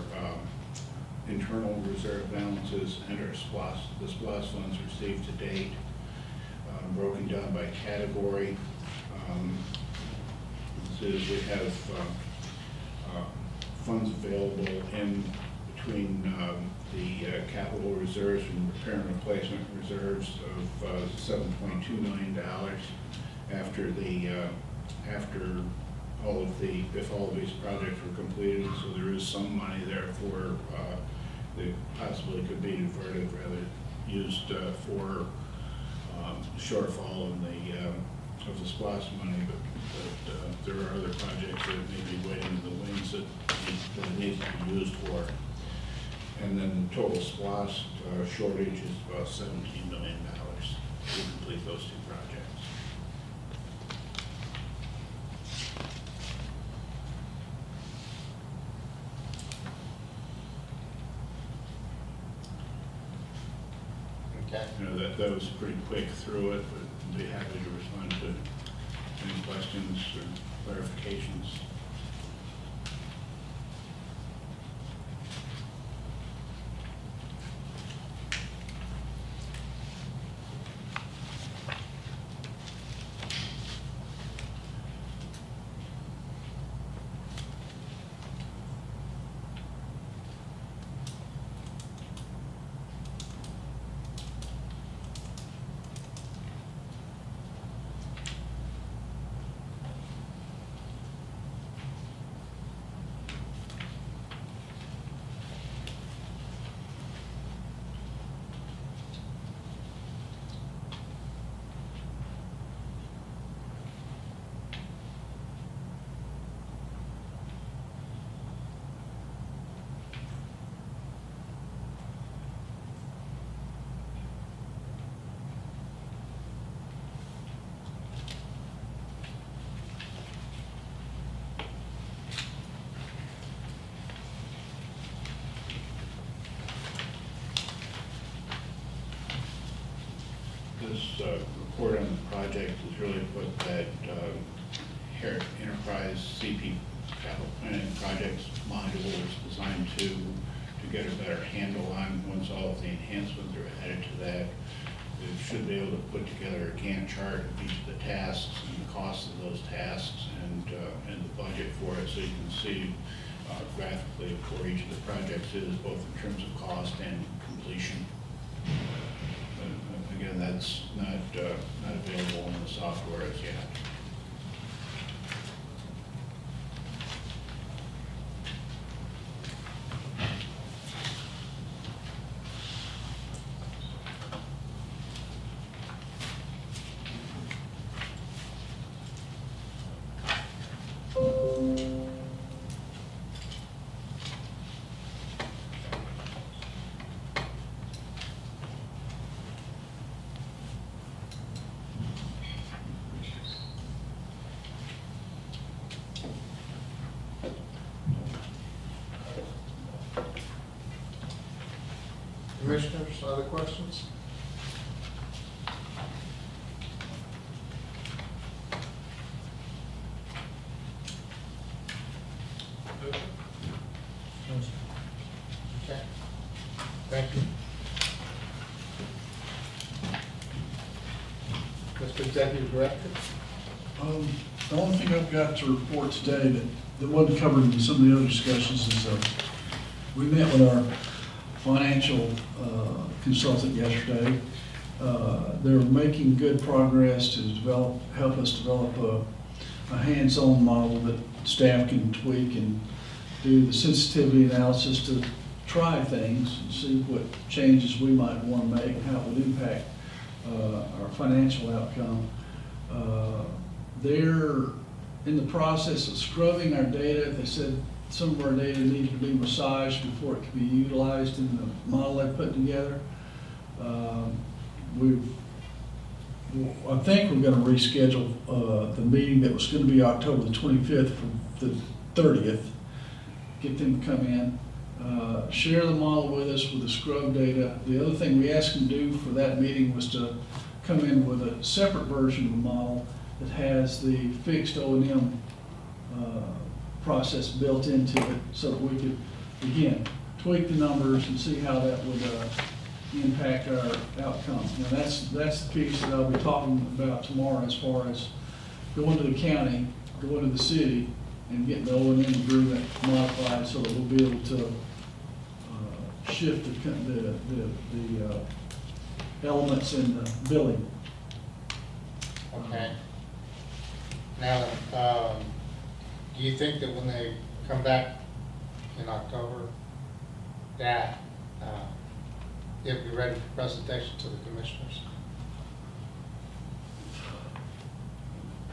internal reserve balances and our the SPLOST funds received to date, broken down by category. This is, we have funds available in between the capital reserves and repair and replacement reserves of $7.2 million after all of these projects were completed. So there is some money there for that possibly could be diverted, rather used for shortfall in of the SPOS money, but there are other projects that may be waiting in the wings that it needs to be used for. And then the total SPOS shortage is about $17 million to complete those two projects. Okay. You know, that was pretty quick through it, but I'd be happy to respond to any questions or clarifications. This report on the project has really put that enterprise CP capital planning projects module is designed to get a better handle on once all of the enhancements are added to that. It should be able to put together a Gantt chart of each of the tasks and the cost of those tasks and the budget for it, so you can see graphically where each of the projects is, both in terms of cost and completion. Again, that's not available in the software as yet. Commissioners, other questions? Okay. Thank you. Mr. Executive Director? The only thing I've got to report today that wasn't covered in some of the other discussions is we met with our financial consultant yesterday. They're making good progress to help us develop a hands-on model that staff can tweak and do the sensitivity analysis to try things and see what changes we might want to make and how it would impact our financial outcome. They're in the process of scrubbing our data. They said some of our data needed to be massaged before it could be utilized in the model they put together. I think we're going to reschedule the meeting that was going to be October the 25th for the 30th. Get them to come in, share the model with us with the scrub data. The other thing we asked them to do for that meeting was to come in with a separate version of the model that has the fixed O&M process built into it, so that we could, again, tweak the numbers and see how that would impact our outcome. Now that's the piece that I'll be talking about tomorrow, as far as going to the county, going to the city, and getting the O and M agreement modified so that we'll be able to shift the elements in the billing. Okay. Now, do you think that when they come back in October, that it'll be ready for presentation to the commissioners?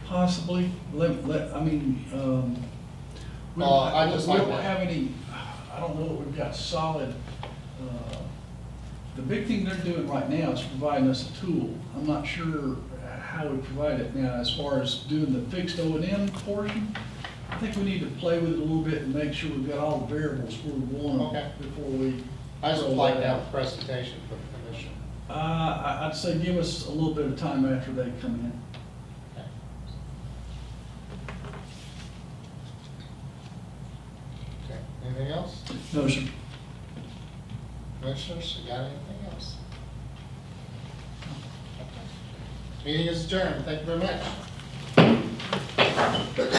Possibly, we I just like don't that. have any, I don't know that we've got solid, the big thing they're doing right now is providing us a tool. I'm not sure how we provide it now as far as doing the fixed O and M portion. I think we need to play with it a little bit and make sure we've got all the variables where we want Okay. them before we. I just would roll like that to have out. a presentation for the commission. I'd say give us a little bit of time after they come in. Okay. Okay, anything else? No, sir. Commissioners, you got anything else? Okay. Meeting is adjourned, thank you very much.